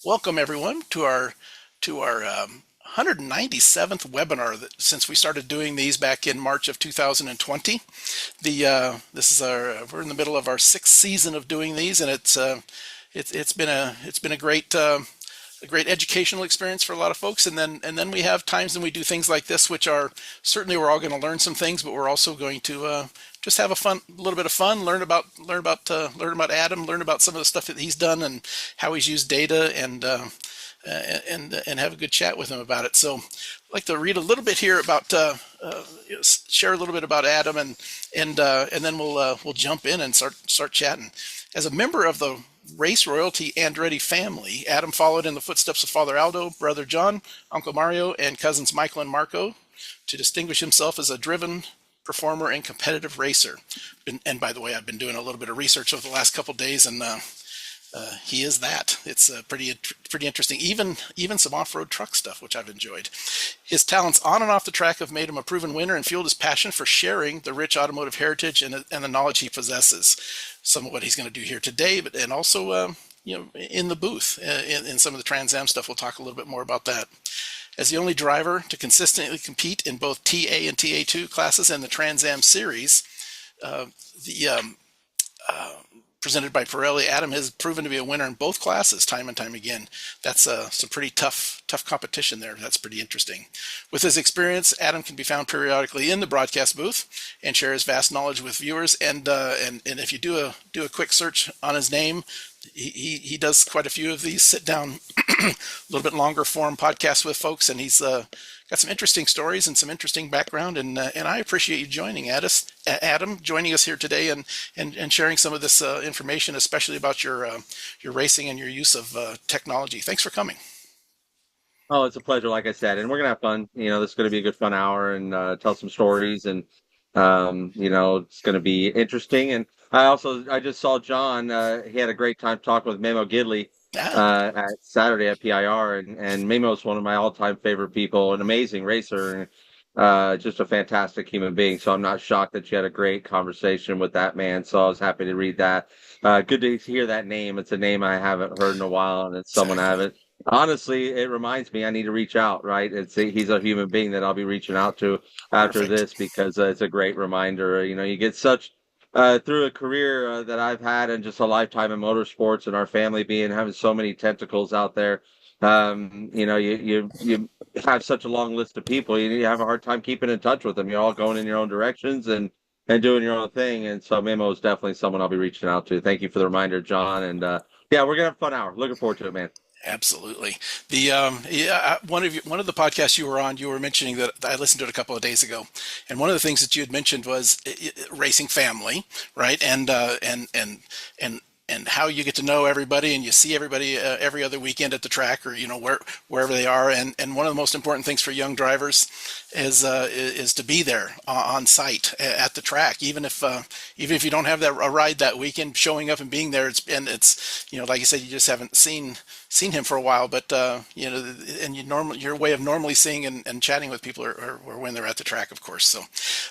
Welcome everyone to our 197th webinar since we started doing these back in March of 2020. This is we're in the middle of our sixth season of doing these, and it's been a great educational experience for a lot of folks. And then we have times when we do things like this, which are certainly we're all going to learn some things, but we're also going to just have a little bit of fun, learn about Adam, learn about some of the stuff that he's done and how he's used data, and have a good chat with him about it. So I'd like to read a little bit here about share a little bit about Adam, and then we'll jump in and start chatting. As a member of the race royalty Andretti family, Adam followed in the footsteps of Father Aldo, Brother John, Uncle Mario, and cousins Michael and Marco to distinguish himself as a driven performer and competitive racer. And by the way, I've been doing a little bit of research over the last couple of days, and he is that. It's pretty interesting. Even some off-road truck stuff, which I've enjoyed. His talents on and off the track have made him a proven winner and fueled his passion for sharing the rich automotive heritage and the knowledge he possesses. Some of what he's going to do here today, and also in the booth in some of the Trans Am stuff. We'll talk a little bit more about that. As the only driver to consistently compete in both TA and TA2 classes and the Trans Am series, the presented by Pirelli, Adam has proven to be a winner in both classes time and time again. That's some pretty tough competition there. That's pretty interesting. With his experience, Adam can be found periodically in the broadcast booth and share his vast knowledge with viewers. And if you do a quick search on his name, he does quite a few of these sit down, a little bit longer form podcasts with folks, and he's got some interesting stories and some interesting background, and I appreciate you joining Adam, joining us here today, and sharing some of this information, especially about your racing and your use of technology. Thanks for coming. Oh, it's a pleasure, like I said, and we're gonna have fun. This is gonna be a good fun hour and tell some stories, and it's gonna be interesting. And I just saw John. He had a great time talking with Memo Gidley Ah, at Saturday at PIR, and Memo's one of my all-time favorite people, an amazing racer, and just a fantastic human being. So I'm not shocked that you had a great conversation with that man. So I was happy to read that. Good to hear that name. It's a name I haven't heard in a while, and it's someone I exactly. haven't. Honestly, it reminds me I need to reach out, right? He's a human being that I'll be reaching out to after Perfect. this because it's a great reminder. You get such through a career that I've had and just a lifetime in motorsports and our family being having so many tentacles out there. You have such a long list of people. You have a hard time keeping in touch with them. You're all going in your own directions and doing your own thing. And so Memo is definitely someone I'll be reaching out to. Thank you for the reminder, John. And yeah, we're gonna have a fun hour. Looking forward to it, man. Absolutely. One of the podcasts you were on, you were mentioning that I listened to it a couple of days ago, and one of the things that you had mentioned was racing family, right? And how you get to know everybody and you see everybody every other weekend at the track, or wherever they are. And one of the most important things for young drivers is to be there on site at the track, even if you don't have a ride that weekend. Showing up and being there, it's like you said, you just haven't seen him for a while, but and your way of normally seeing and chatting with people are when they're at the track, of course. So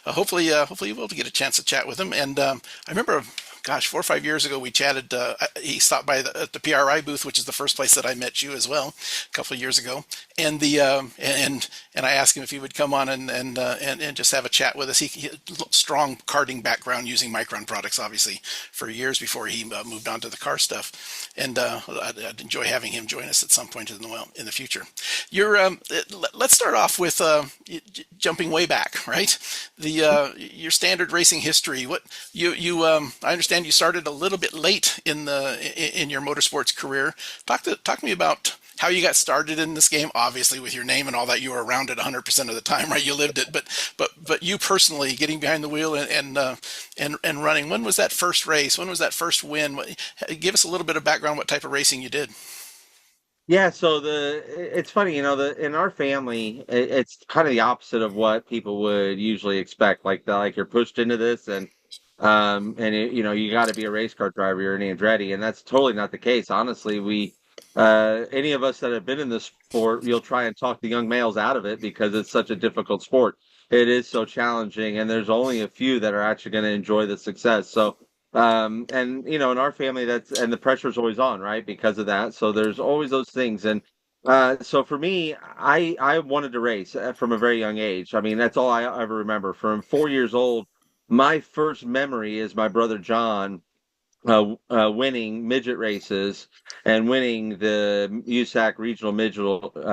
hopefully you will get a chance to chat with him. And I remember, gosh, 4 or 5 years ago, we chatted. He stopped by at the PRI booth, which is the first place that I met you as well, a couple of years ago. And I asked him if he would come on and just have a chat with us. He had a strong karting background using Micron products, obviously, for years before he moved on to the car stuff. And I'd enjoy having him join us at some point in the future. Let's start off with jumping way back, right? Your standard racing history. I understand you started a little bit late in your motorsports career. Talk to me about how you got started in this game. Obviously, with your name and all that, you were around it 100% of the time, right? You lived it, but you personally getting behind the wheel and running. When was that first race? When was that first win? Give us a little bit of background. What type of racing you did? Yeah, so it's funny, in our family, it's kind of the opposite of what people would usually expect. Like you're pushed into this, you got to be a race car driver. You're an Andretti, and that's totally not the case. Honestly, any of us that have been in this sport, you'll try and talk the young males out of it because it's such a difficult sport. It is so challenging, and there's only a few that are actually going to enjoy the success. So And in our family, and the pressure's always on, right? Because of that. So there's always those things. And so for me, I wanted to race from a very young age. I mean, that's all I ever remember. From 4 years old, my first memory is my brother John winning midget races and winning the USAC regional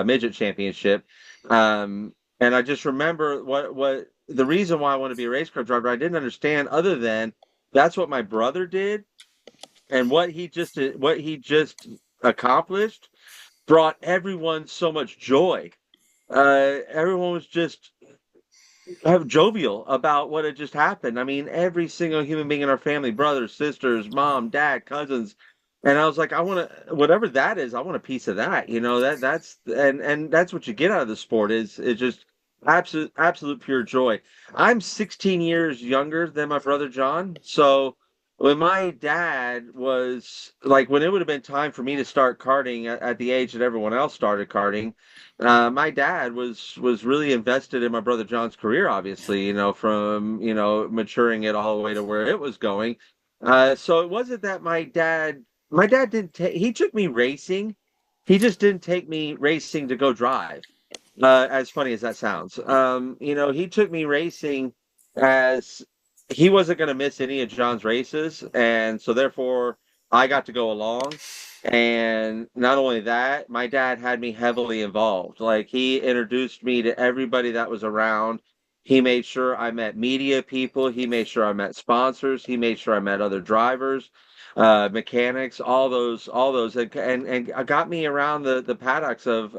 midget championship. Um, and I just remember what the reason why I want to be a race car driver. I didn't understand other than that's what my brother did, and what he just accomplished brought everyone so much joy. Everyone was just jovial about what had just happened. I mean, every single human being in our family, brothers, sisters, mom, dad, cousins. And I was like, I want to, whatever that is, I want a piece of that. And that's what you get out of the sport is just absolute pure joy. I'm 16 years younger than my brother John. So when my dad was like, when it would have been time for me to start karting at the age that everyone else started karting, my dad was really invested in my brother John's career, obviously, from maturing it all the way to where it was going. So it wasn't that my dad didn't he took me racing. He just didn't take me racing to go drive. As funny as that sounds, he took me racing as he wasn't going to miss any of John's races, and so therefore I got to go along. And not only that, my dad had me heavily involved. Like he introduced me to everybody that was around. He made sure I met media people. He made sure I met sponsors. He made sure I met other drivers, mechanics, all those, and got me around the paddocks of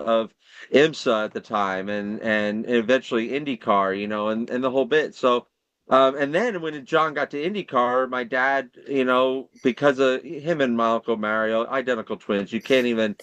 IMSA at the time, and eventually IndyCar, and the whole bit. So, and then when John got to IndyCar, my dad, because of him and my uncle Mario, identical twins. You can't even.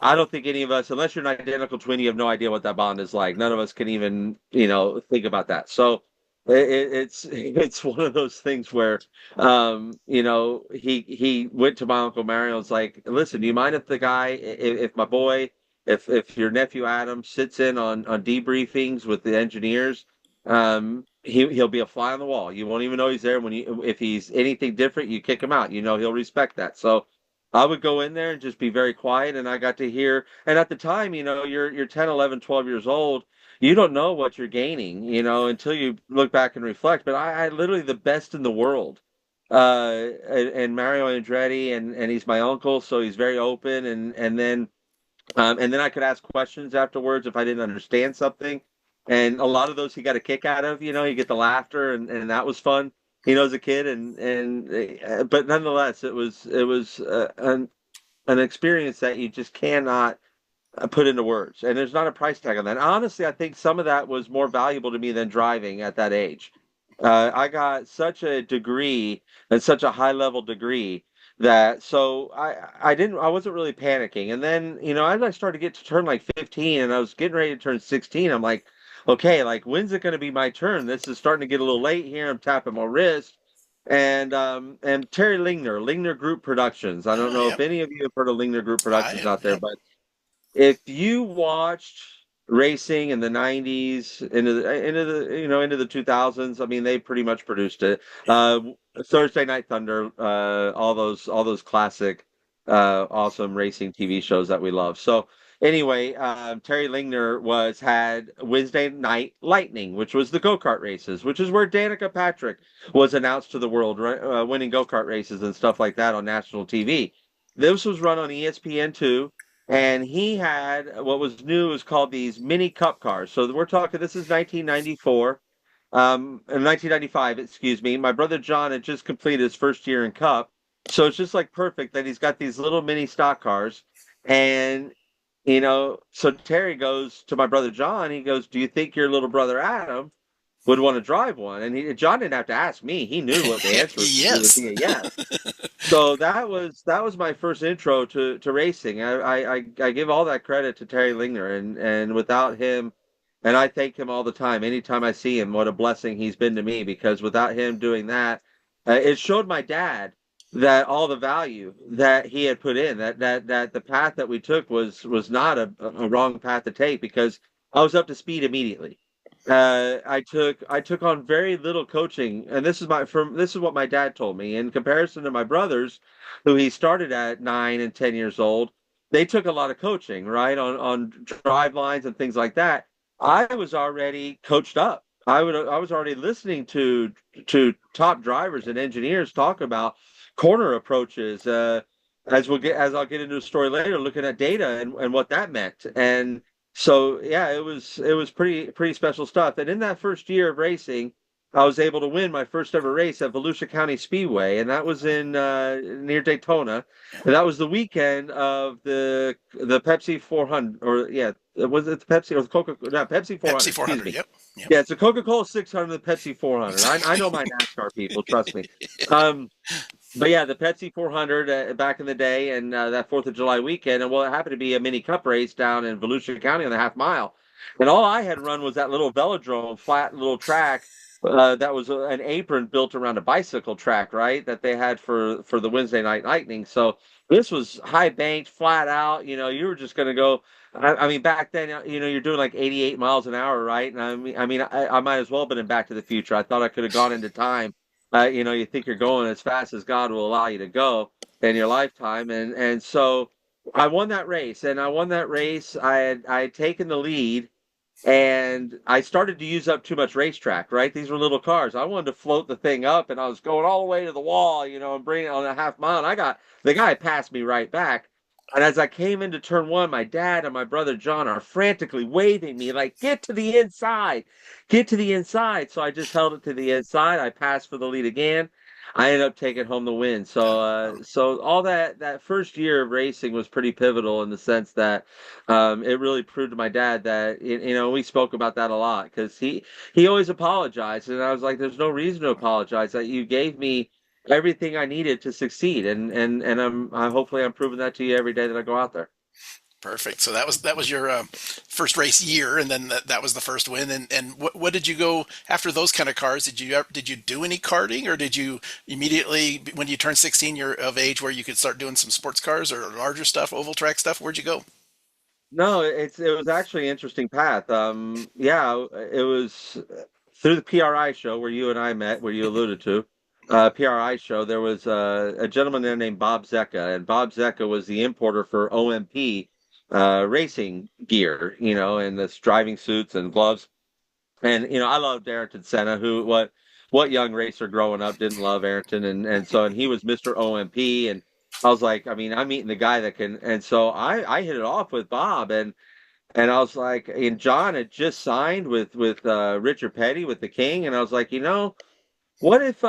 I don't think any of us, unless you're an identical twin, you have no idea what that bond is like. None of us can even, think about that. So it's one of those things where, he went to my uncle Mario and was like, "Listen, do you mind if the guy, if my boy, if your nephew Adam sits in on debriefings with the engineers, he'll be a fly on the wall. You won't even know he's there. If he's anything different, you kick him out. He'll respect that." So I would go in there and just be very quiet, and I got to hear. And at the time, you're 10, 11, 12 years old. You don't know what you're gaining, until you look back and reflect. But I literally the best in the world. And Mario Andretti, and he's my uncle, so he's very open, and then I could ask questions afterwards if I didn't understand something. And a lot of those he got a kick out of. You get the laughter, and that was fun. As a kid, but nonetheless, it was an experience that you just cannot put into words. And there's not a price tag on that. Honestly, I think some of that was more valuable to me than driving at that age. I got such a degree and such a high level degree that so I wasn't really panicking. And then, as I started to get to turn like 15 and I was getting ready to turn 16, I'm like, okay, like when's it going to be my turn? This is starting to get a little late here. I'm tapping my wrist. And Terry Lingner Group Productions. I don't Oh, know if yep. any of you have heard of Lingner Group I Productions am. out there, Yep. but if you watched racing in the 90s into the 2000s, I mean they pretty much produced it. uh Thursday Night Thunder, all those classic awesome racing TV shows that we love. So anyway, Terry Lingner had Wednesday Night Lightning, which was the go-kart races, which is where Danica Patrick was announced to the world, right, winning go-kart races and stuff like that on national TV. This was run on ESPN2, and he had what was new is called these mini cup cars. So we're talking, this is 1994, in 1995, excuse me. My brother John had just completed his first year in cup, so it's just like perfect that he's got these little mini stock cars. And so Terry goes to my brother John. He goes, "Do you think your little brother Adam would want to drive one?" And John didn't have to ask me. He knew what the answer was. It would Yes. be a yes. So that was my first intro to racing. I give all that credit to Terry Lingner, and without him, and I thank him all the time. Anytime I see him, what a blessing he's been to me. Because without him doing that, it showed my dad that all the value that he had put in, that the path that we took was not a wrong path to take, because I was up to speed immediately. I took on very little coaching, and this is what my dad told me. In comparison to my brothers, who he started at 9 and 10 years old, they took a lot of coaching, right, on drive lines and things like that. I was already coached up. I was already listening to top drivers and engineers talk about corner approaches. As I'll get into a story later, looking at data and what that meant. And so yeah, it was pretty special stuff. And in that first year of racing, I was able to win my first ever race at Volusia County Speedway, and that was in near Daytona. And that was the weekend of the Pepsi 400, or yeah, was it the Pepsi or the Coca? No, Pepsi 400. Pepsi Excuse 400. me. Yep. Yep. Yeah, it's a Coca-Cola 600, the Pepsi 400. I know my NASCAR people, trust me. Um, but yeah, the Pepsi 400 back in the day, and that Fourth of July weekend, and well, it happened to be a mini cup race down in Volusia County on the half mile, and all I had run was that little velodrome, flat little track that was an apron built around a bicycle track, right? That they had for the Wednesday Night Lightning. So this was high banked, flat out. You were just going to go. I mean, back then, you're doing like 88 miles an hour, right? And I might as well have been in Back to the Future. I thought I could have gone into time. You think you're going as fast as God will allow you to go in your lifetime, and so I won that race, and I won that race. I had taken the lead, and I started to use up too much racetrack. Right, these were little cars. I wanted to float the thing up, and I was going all the way to the wall, and bring it on a half mile. And the guy passed me right back. And as I came into turn one, my dad and my brother John are frantically waving me like, "Get to the inside, get to the inside." So I just held it to the inside. I passed for the lead again. I ended up taking home the win. So all that first year of racing was pretty pivotal in the sense that it really proved to my dad that we spoke about that a lot, because he always apologized, and I was like, "There's no reason to apologize. That you gave me everything I needed to succeed, and hopefully I'm proving that to you every day that I go out there." Perfect. So that was your first race year, and then that was the first win. And what did you go after those kind of cars? Did you do any karting, or did you immediately when you turned 16 you're of age where you could start doing some sports cars or larger stuff, oval track stuff? Where'd you go? No, it was actually an interesting path. Yeah, it was through the PRI show where you and I met, where you alluded to. PRI show. There was a gentleman there named Bob Zecca, and Bob Zecca was the importer for OMP racing gear, and this driving suits and gloves. And I loved Ayrton Senna. What young racer growing up didn't love Ayrton? And he was Mr. OMP, and I was like, I mean, I'm meeting the guy that can. And so I hit it off with Bob, and I was like, and John had just signed with Richard Petty with the King, and I was like, what if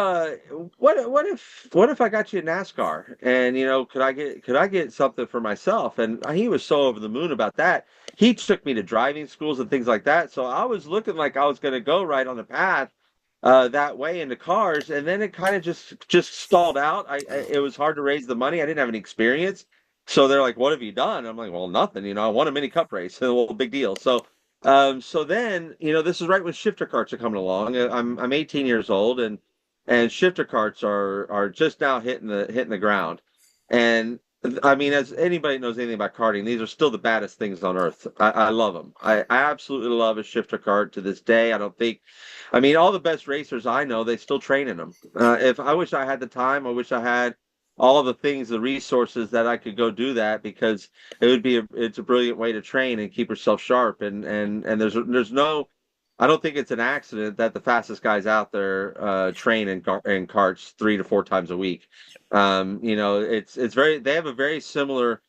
what if I got you a NASCAR, and could I get something for myself? And he was so over the moon about that. He took me to driving schools and things like that. So I was looking like I was going to go right on the path that way into cars, and then it kind of just stalled out. It was hard to raise the money. I didn't have any experience. So they're like, "What have you done?" I'm like, "Well, nothing. I won a mini cup race." Well, big deal. So then, this is right when shifter carts are coming along. I'm 18 years old, and shifter carts are just now hitting the ground. And I mean, as anybody knows anything about karting, these are still the baddest things on earth. I love them. I absolutely love a shifter cart to this day. I mean, all the best racers I know, they still train in them. If I wish I had the time, I wish I had all the things, the resources that I could go do that, because it's a brilliant way to train and keep yourself sharp. And there's no, I don't think it's an accident that the fastest guys out there train in carts 3 to 4 times a week. It's they have a very similar,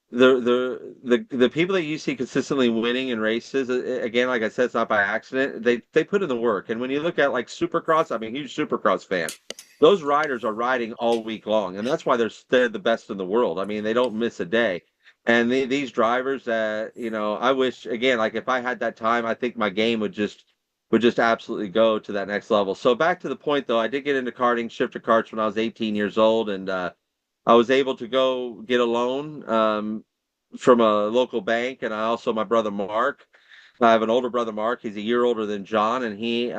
the people that you see consistently winning in races, again, like I said, it's not by accident. They put in the work. And when you look at like Supercross, I'm a huge Supercross fan. Those riders are riding all week long, and that's why they're the best in the world. I mean, they don't miss a day. And these drivers that, I wish, again, like if I had that time, I think my game would just absolutely go to that next level. So back to the point though, I did get into karting, shifter carts when I was 18 years old, and I was able to go get a loan from a local bank, and my brother Mark. I have an older brother, Mark. He's a year older than John, and he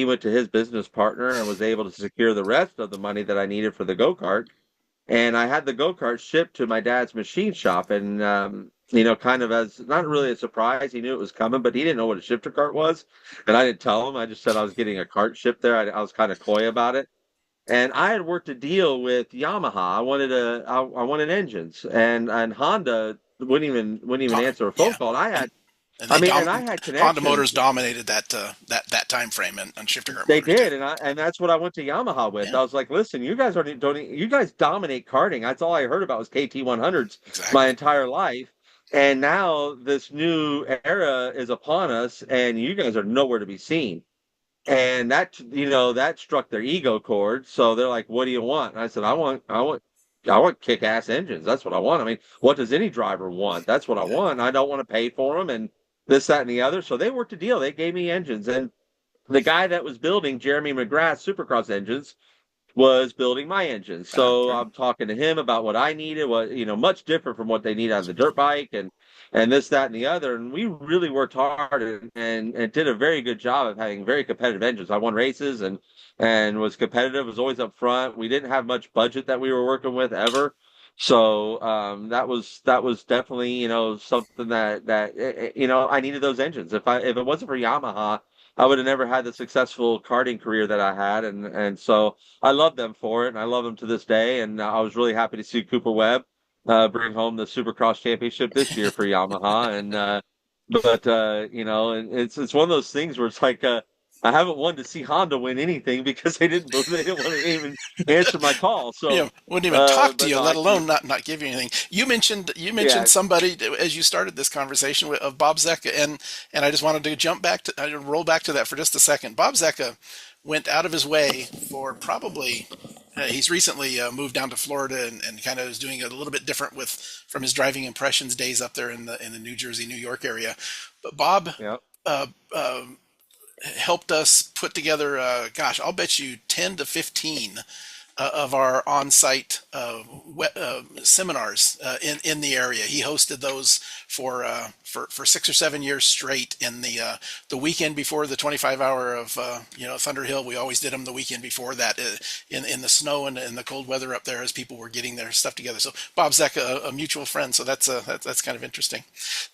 went to his business partner and was able to secure the rest of the money that I needed for the go kart. And I had the go kart shipped to my dad's machine shop, and kind of as not really a surprise. He knew it was coming, but he didn't know what a shifter cart was, and I didn't tell him. I just said I was getting a cart shipped there. I was kind of coy about it. And I had worked a deal with Yamaha. I wanted engines, and Honda wouldn't even answer a phone Yeah, call. and they And I had Honda connections. Motors dominated that time frame on shifter cart They motors too. did, and that's what I went to Yamaha with. Yeah, I was like, listen, you guys you guys dominate karting. That's all I heard about was KT100s my exactly. entire life. And now this new era is upon us, and you guys are nowhere to be seen. And that struck their ego chord. So they're like, "What do you want?" And I said, I want kick-ass engines. That's what I want. I mean, what does any driver want? That's what I want. Exactly. I don't want to pay for them and this, that, and the other. So they worked a deal. They gave me engines, and the guy that was building Jeremy McGrath's Supercross engines was building my engine. So Right. I'm talking to him about what I needed, much different from what they need out of the dirt bike and this, that, and the other. And we really worked hard and did a very good job of having very competitive engines. I won races and was competitive, was always up front. We didn't have much budget that we were working with ever. So that was definitely something that I needed those engines. If it wasn't for Yamaha, I would have never had the successful karting career that I had, and so I love them for it, and I love them to this day. And I was really happy to see Cooper Webb bring home the Supercross championship this year for Yamaha. And it's one of those things where it's like I haven't wanted to see Honda win anything because they didn't want to even answer my call. So, Wouldn't even talk to but you, no, let alone not give you anything. You mentioned yeah, somebody as you started this conversation of Bob Zecca, and I just wanted to roll back to that for just a second. Bob Zecca went out of his way for probably. He's recently moved down to Florida and kind of is doing it a little bit different with from his driving impressions days up there in the New Jersey, New York area. But Bob yeah, uh, uh, helped us put together, gosh, I'll bet you 10 to 15 of our on-site seminars in the area. He hosted those for 6 or 7 years straight. In the weekend before the 25 hour of Thunder Hill, we always did them the weekend before that in the snow and in the cold weather up there as people were getting their stuff together. So Bob Zeck, a mutual friend. So that's kind of interesting.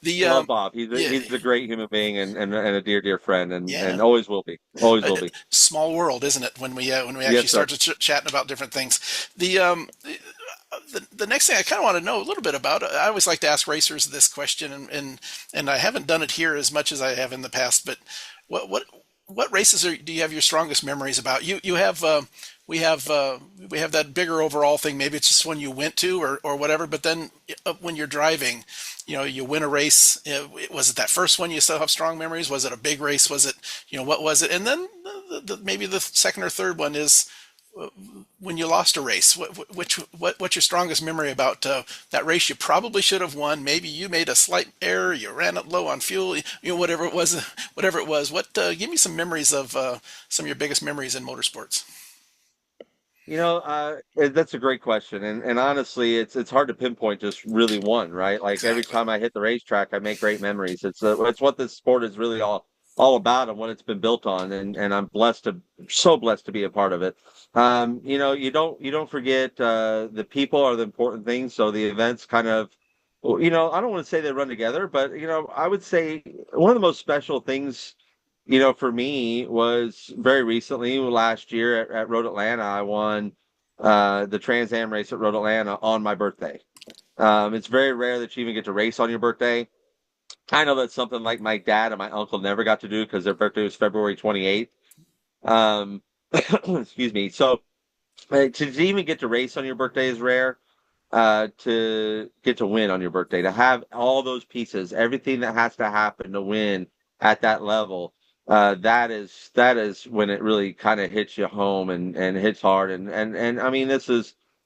The love Bob. Yeah, He's a great human being and a dear friend and yeah. always will be, always A will be. small world, isn't it? When we actually Yes, sir. start to chatting about different things. The next thing I kind of want to know a little bit about. I always like to ask racers this question, and I haven't done it here as much as I have in the past. But what what what races do you have your strongest memories about? You have we have that bigger overall thing. Maybe it's just one you went to or whatever. But then when you're driving, you win a race. Was it that first one you still have strong memories? Was it a big race? Was it what was it? And then maybe the second or third one is when you lost a race. What's your strongest memory about that race you probably should have won? Maybe you made a slight error. You ran it low on fuel. Whatever it was. Whatever it was. Give me some memories of some of your biggest memories in motorsports. That's a great question, and honestly, it's hard to pinpoint just really one, right? Like every Exactly. time I hit the racetrack, I make great memories. It's what this sport is really all about and what it's been built on, and I'm so blessed to be a part of it. You don't forget the people are the important things. So the events kind of, well, I don't want to say they run together, but I would say one of the most special things for me was very recently last year at Road Atlanta. I won the Trans Am race at Road Atlanta on my birthday. It's very rare that you even get to race on your birthday. I know that's something like my dad and my uncle never got to do because their birthday was February 28th. Um, excuse me. So to even get to race on your birthday is rare. To get to win on your birthday, to have all those pieces, everything that has to happen to win at that level, that is when it really kind of hits you home and hits hard. And I mean,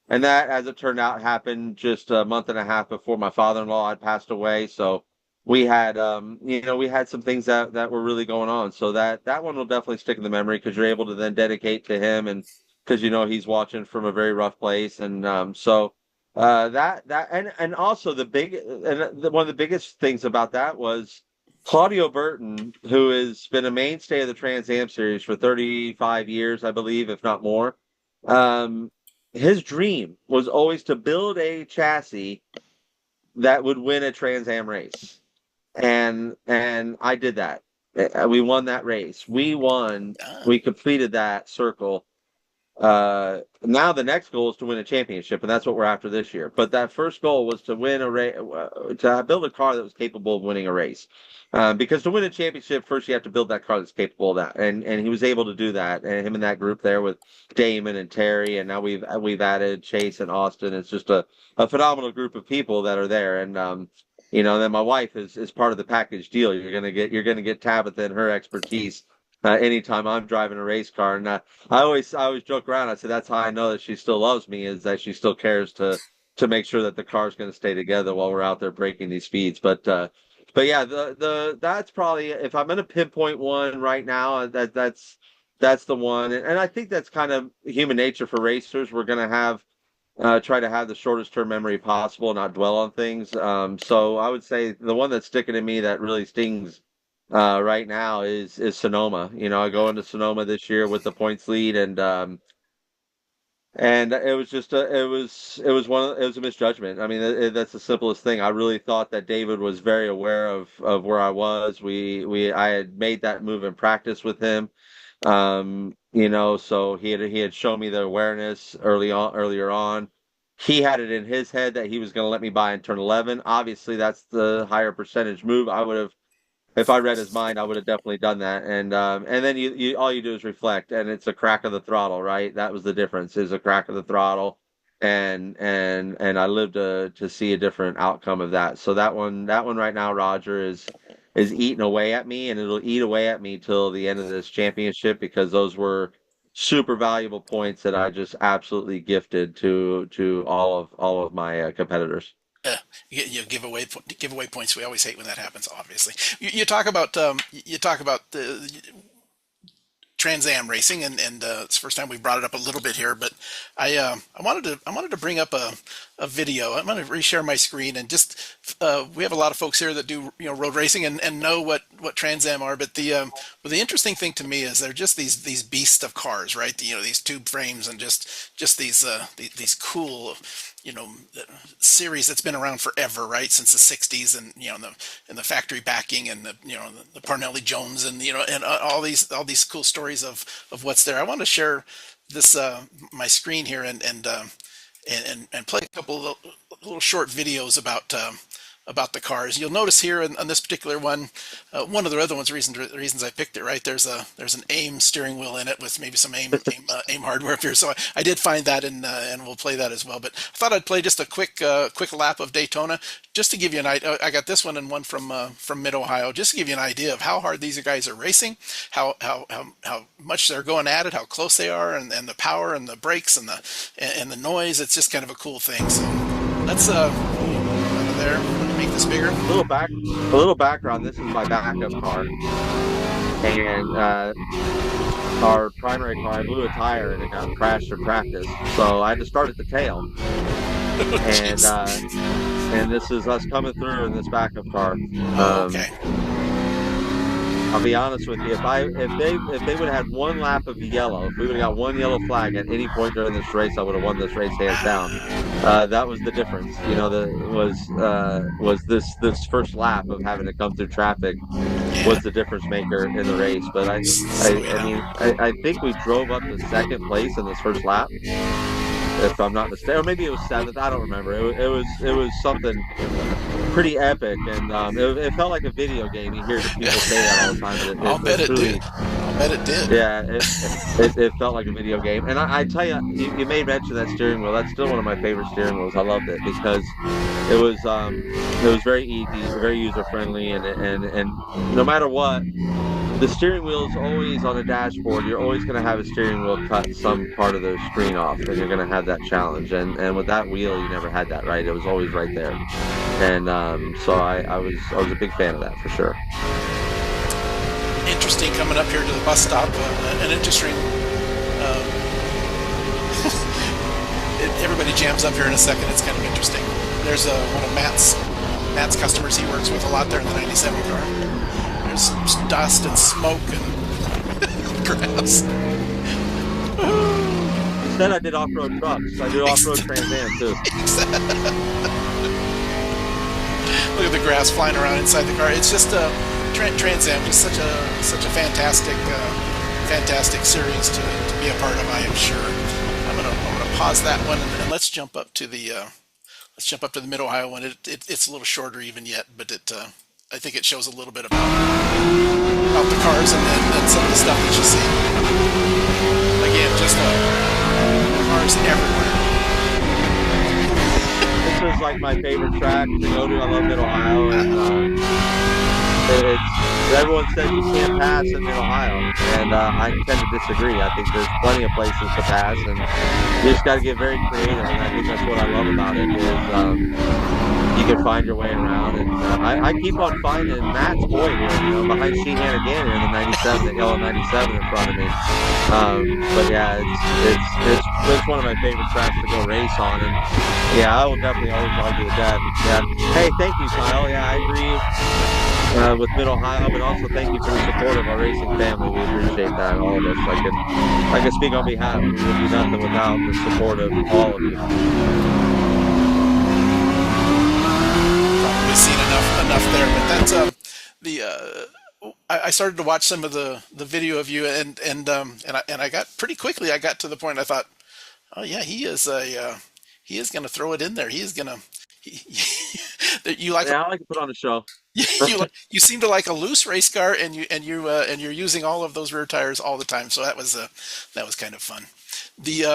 and that, as it turned out, happened just a month and a half before my father-in-law had passed away. So we had some things that were really going on. So that one will definitely stick in the memory because you're able to then dedicate to him and because he's watching from a very rough place. And so that and also one of the biggest things about that was Claudio Burton, who has been a mainstay of the Trans Am series for 35 years, I believe, if not more. Um, his dream was always to build a chassis that would win a Trans Am race, and I did that. We won that race. We won. Ah, We completed that circle. Now the next goal is to win a championship, and that's what we're after this year. But that first goal was to win a race, to build a car that was capable of winning a race. Because to win a championship, first you have to build that car that's capable of that, and he was able to do that. And him and that group there with Damon and Terry, and now we've added Chase and Austin. It's just a phenomenal group of people that are there, and then my wife is part of the package deal. You're gonna get Tabitha and her expertise anytime I'm driving a race car. And I always joke around. I say that's how I know that she still loves me, is that she still cares to make sure that the car's going to stay together while we're out there breaking these speeds. But yeah, that's probably, if I'm going to pinpoint one right now, that's the one. And I think that's kind of human nature for racers. We're going to have try to have the shortest term memory possible, not dwell on things. So I would say the one that's sticking to me that really stings right now is Sonoma. I go into Sonoma this year with the points lead, and it was just it was a misjudgment. I mean, that's the simplest thing. I really thought that David was very aware of where I was. I had made that move in practice with him. So he had shown me the awareness earlier on. He had it in his head that he was going to let me buy in turn 11. Obviously, that's the higher percentage move. I would have, if I read his mind, I would have definitely done that. And then you all you do is reflect, and it's a crack of the throttle, right? That was the difference, is a crack of the throttle, and I lived to see a different outcome of that. So that one right now, Roger, is eating away at me, and it'll eat away at me till the end of this championship, because those were super valuable points that I just absolutely gifted to all of my competitors. giveaway points. We always hate when that happens. Obviously, you talk about the Trans Am racing, and it's the first time we've brought it up a little bit here. But I wanted to bring up a video. I'm going to reshare my screen, and just we have a lot of folks here that do road racing and know what Trans Am are. But the interesting thing to me is they're just these beasts of cars, right? These tube frames, and just these cool series that's been around forever, right? Since the 60s, and and the factory backing, and the Parnelli Jones, and and all these cool stories of what's there. I want to share this my screen here, and play a couple of little short videos about the cars. You'll notice here on this particular one, one of the other ones, reasons I picked it, right? There's an AIM steering wheel in it with maybe some AIM hardware up here. So I did find that, and we'll play that as well. But I thought I'd play just a quick lap of Daytona, just to give you an idea. I got this one and one from Mid Ohio, just to give you an idea of how hard these guys are racing, how much they're going at it, how close they are, and the power and the brakes and the noise. It's just kind of a cool thing. So let's there. Make this bigger. A little background. This is my backup car, and our primary car, I blew a tire and it got crashed in practice, so I had to start at the tail. And this is us coming through in this backup car. Okay. I'll be honest with you. If they would have had one lap of yellow, if we would have got one yellow flag at any point during this race, I would have won this race hands down. That was the difference. Was this first lap of having to come through traffic was the difference maker in the race. But I think we drove up to second place in this first lap, if I'm not mistaken, or maybe it was seventh. I don't remember. It was something pretty epic, and it felt like a video game. You hear people say that all the time. But I'll bet it did. Yeah, it felt like a video game. And I tell you, you made mention of that steering wheel. That's still one of my favorite steering wheels. I loved it because it was very easy, very user friendly, and no matter what, the steering wheel is always on a dashboard. You're always going to have a steering wheel cut some part of the screen off, and you're going to have that challenge. And with that wheel, you never had that, right? It was always right there. And so I was a big fan of that for sure. Interesting coming up here to the bus stop. An interesting. Everybody jams up here in a second. It's kind of interesting. There's one of Matt's customers he works with a lot there in the '97 car. There's dust and smoke and grass. Instead, I did off-road trucks. I did off-road Trans Am too. photographs flying around inside the car. It's just a Trans Am, just such a fantastic series to be a part of. I am sure. I'm gonna pause that one and let's jump up to the Mid Ohio one. It's a little shorter even yet, but I think it shows a little bit about the cars and some of the stuff that you see. Again, just cars everywhere. This is like my favorite track to go to. I love Mid Ohio, and it's everyone says you can't pass in Mid Ohio, and I tend to disagree. I think there's plenty of places to pass, and you just got to get very creative. And I think that's what I love about it is you can find your way around. And I keep on finding Matt's boy here, behind Sheehan again here in the 97, the yellow 97 in front of me. But yeah, it's one of my favorite tracks to go race on, and yeah, I will definitely always argue with that. Yeah. Hey, thank you, Kyle. Yeah, I agree with Mid Ohio, but also thank you for the support of our racing family. We appreciate that, all of us. I can speak on behalf. We would do nothing without the support of all of you. Probably seen enough there, but that's I started to watch some of the video of you, and I got pretty quickly. I got to the point I thought, oh yeah, he is going to throw it in there. He is going to. You like Yeah, I like to put on a show. you seem to like a loose race car, and you're using all of those rear tires all the time. So that was kind of fun. The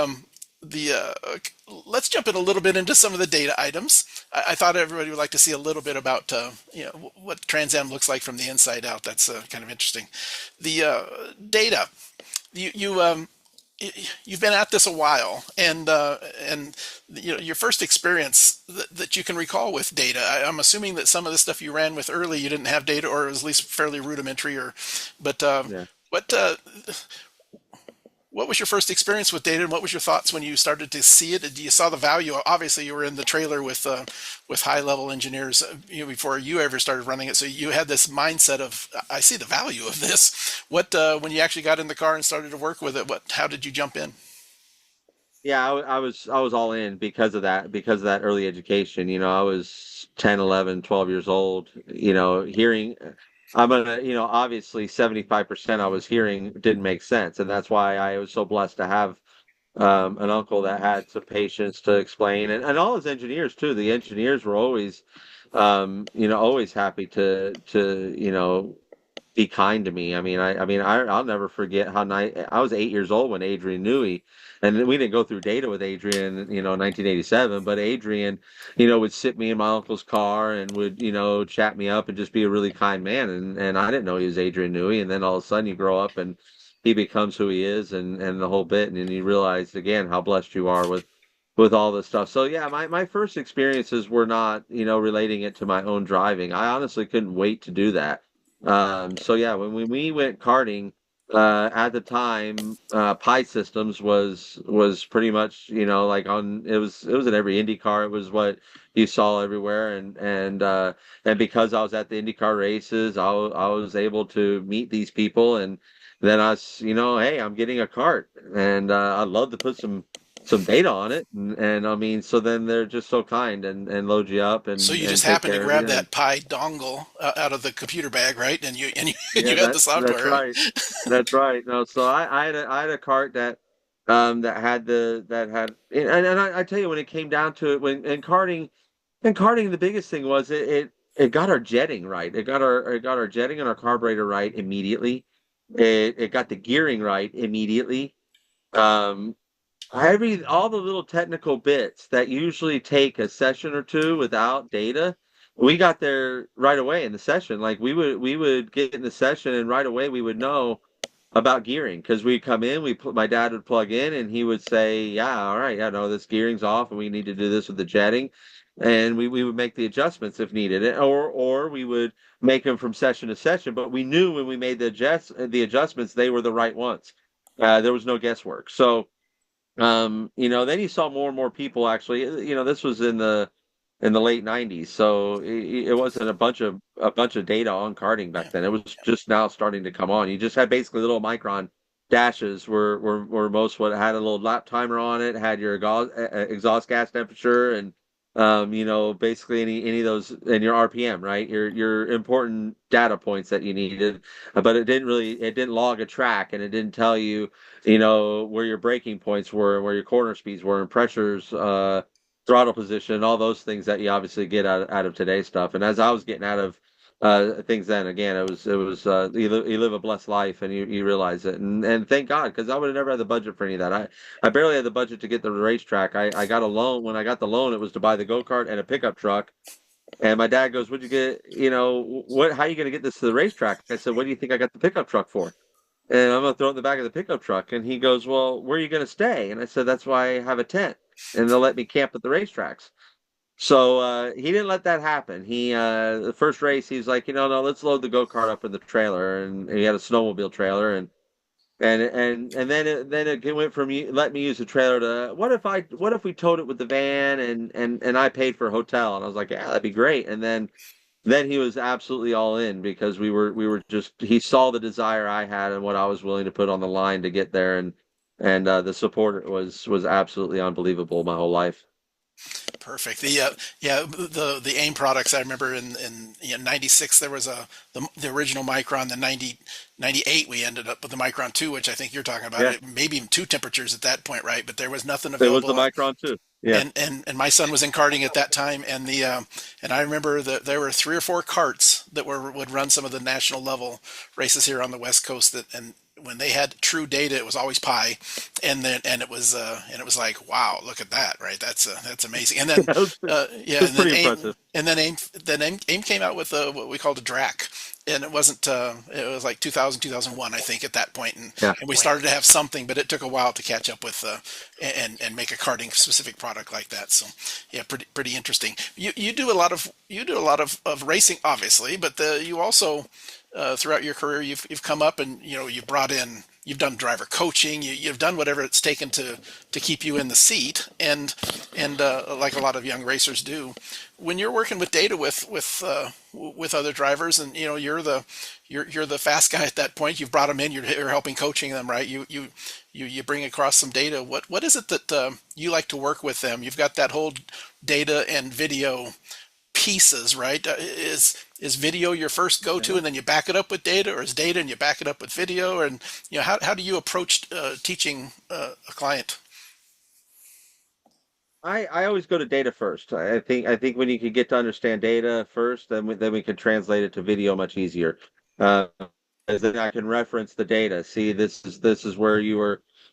let's jump in a little bit into some of the data items. I thought everybody would like to see a little bit about what Trans Am looks like from the inside out. That's kind of interesting. The data you you've been at this a while, and your first experience that you can recall with data. I'm assuming that some of the stuff you ran with early you didn't have data, or it was at least fairly rudimentary. But Yeah. what was your first experience with data, and what was your thoughts when you started to see it? You saw the value. Obviously, you were in the trailer with high-level engineers before you ever started running it. So you had this mindset of, I see the value of this. When you actually got in the car and started to work with it, how did you jump in? Yeah, I was all in because of that early education. I was 10, 11, 12 years old, hearing obviously 75% I was hearing didn't make sense. And that's why I was so blessed to have an uncle that had some patience to explain, and all his engineers too. The engineers were always, always happy to be kind to me. I'll never forget how nice I was. 8 years old when Adrian Newey, and we didn't go through data with Adrian, 1987, but Adrian, would sit me in my uncle's car and would, chat me up and just be a really kind man. And I didn't know he was Adrian Newey. And then all of a sudden you grow up and he becomes who he is, and the whole bit. And then you realize again how blessed you are with all this stuff. So yeah, my first experiences were not, relating it to my own driving. I honestly couldn't wait to do that. So yeah, when we went karting, at the time, Pi Systems was pretty much, like it was in every Indy car. It was what you saw everywhere, and because I was at the IndyCar races, I was able to meet these people, and then hey, I'm getting a kart, and I'd love to put some data on it, and I mean, so then they're just so kind and load you up So you and just take happened to care of you. grab that Pi dongle out of the computer bag, right? And you Yeah, you had the that's software, right. That's right. No, so I had a cart that had I tell you, when it came down to it, when in karting the biggest thing was it got our jetting right. It got our jetting and our carburetor right immediately. It got the gearing right immediately. Um, all the little technical bits that usually take a session or two without data, we got there right away in the session. Like we would get in the session, and right away we would know about gearing, because we'd come in, my dad would plug in and he would say, yeah, all right, yeah, no, this gearing's off and we need to do this with the jetting. And we would make the adjustments if needed, or we would make them from session to session. But we knew when we made the adjustments, they were the right ones. There was no guesswork. So then you saw more and more people actually. This was in the late '90s, so it wasn't a bunch of data on karting back yeah. then. It was just now starting to come on. You just had basically little micron dashes were most what had a little lap timer on it, had your exhaust gas temperature, and basically any of those, and your RPM, right? Your important data points that you needed, but it didn't log a track, and it didn't tell you, where your braking points were, and where your corner speeds were, and pressures, throttle position, all those things that you obviously get out of today's stuff. And as I was getting out of things then, again, it was you live a blessed life, and you realize it, and thank God, because I would have never had the budget for any of that. I barely had the budget to get the racetrack. I got a loan. When I got the loan, it was to buy the go-kart and a pickup truck. And my dad goes, "What'd you get? How are you going to get this to the racetrack?" I said, "What do you think I got the pickup truck for?" And I'm going to throw it in the back of the pickup truck. And he goes, "Well, where are you going to stay?" And I said, "That's why I have a tent, and they'll let me camp at the racetracks." So he didn't let that happen. The first race, he's like, no, let's load the go-kart up in the trailer, and he had a snowmobile trailer, and then it went from let me use the trailer to what if we towed it with the van, and I paid for a hotel. And I was like, yeah, that'd be great. And then he was absolutely all in, because we were just, he saw the desire I had and what I was willing to put on the line to get there, and the support was absolutely unbelievable my whole life. Perfect. The AIM products. I remember in '96 there was the original Micron. The 98 we ended up with the Micron 2, which I think you're talking about. Yeah, It maybe even two temperatures at that point, right? But there was nothing it was the available. Micron too. Yeah. And my son was in karting at that time, and I remember that there were three or four karts that would run some of the national level races here on the West Coast. And when they had true data, it was always pi, and it was like, wow, look at that, right? That's amazing. And then That was, yeah, was pretty impressive. and then AIM came out with what we called a DRAC, and it wasn't it was like 2000 2001 I think at that point, Yeah. and we started to have something, but it took a while to catch up with and make a karting specific product like that. So yeah, pretty interesting. You do a lot of racing, obviously, but you also throughout your career you've come up, and you've done driver coaching, you've done whatever it's taken to keep you in the seat, and like a lot of young racers do. When you're working with data with other drivers, and you're the fast guy at that point, you've brought them in, you're helping coaching them, right? You bring across some data. What is it that you like to work with them? You've got that whole data and video pieces, right? Is video your first go-to, Yeah. and then you back it up with data, or is data and you back it up with video? And how do you approach teaching a client? I always go to data first. I think when you can get to understand data first, then we can translate it to video much easier. Uh, as then I can reference the data. See, this is where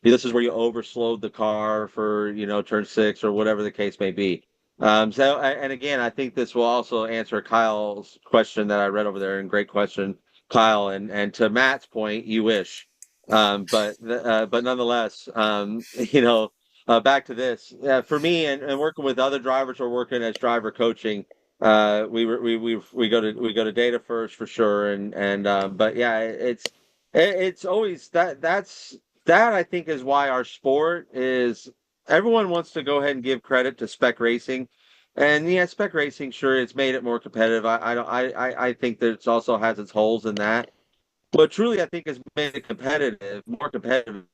this is where you overslowed the car for turn six or whatever the case may be. And again, I think this will also answer Kyle's question that I read over there, and great question, Kyle. And to Matt's point, you wish, but nonetheless, back to this. For me, and working with other drivers or working as driver coaching, we go to data first for sure, but yeah, it's always that I think is why our sport is, everyone wants to go ahead and give credit to spec racing, and yeah, spec racing, sure, it's made it more competitive. I don't I think that it also has its holes in that, but truly I think it's made it more competitive.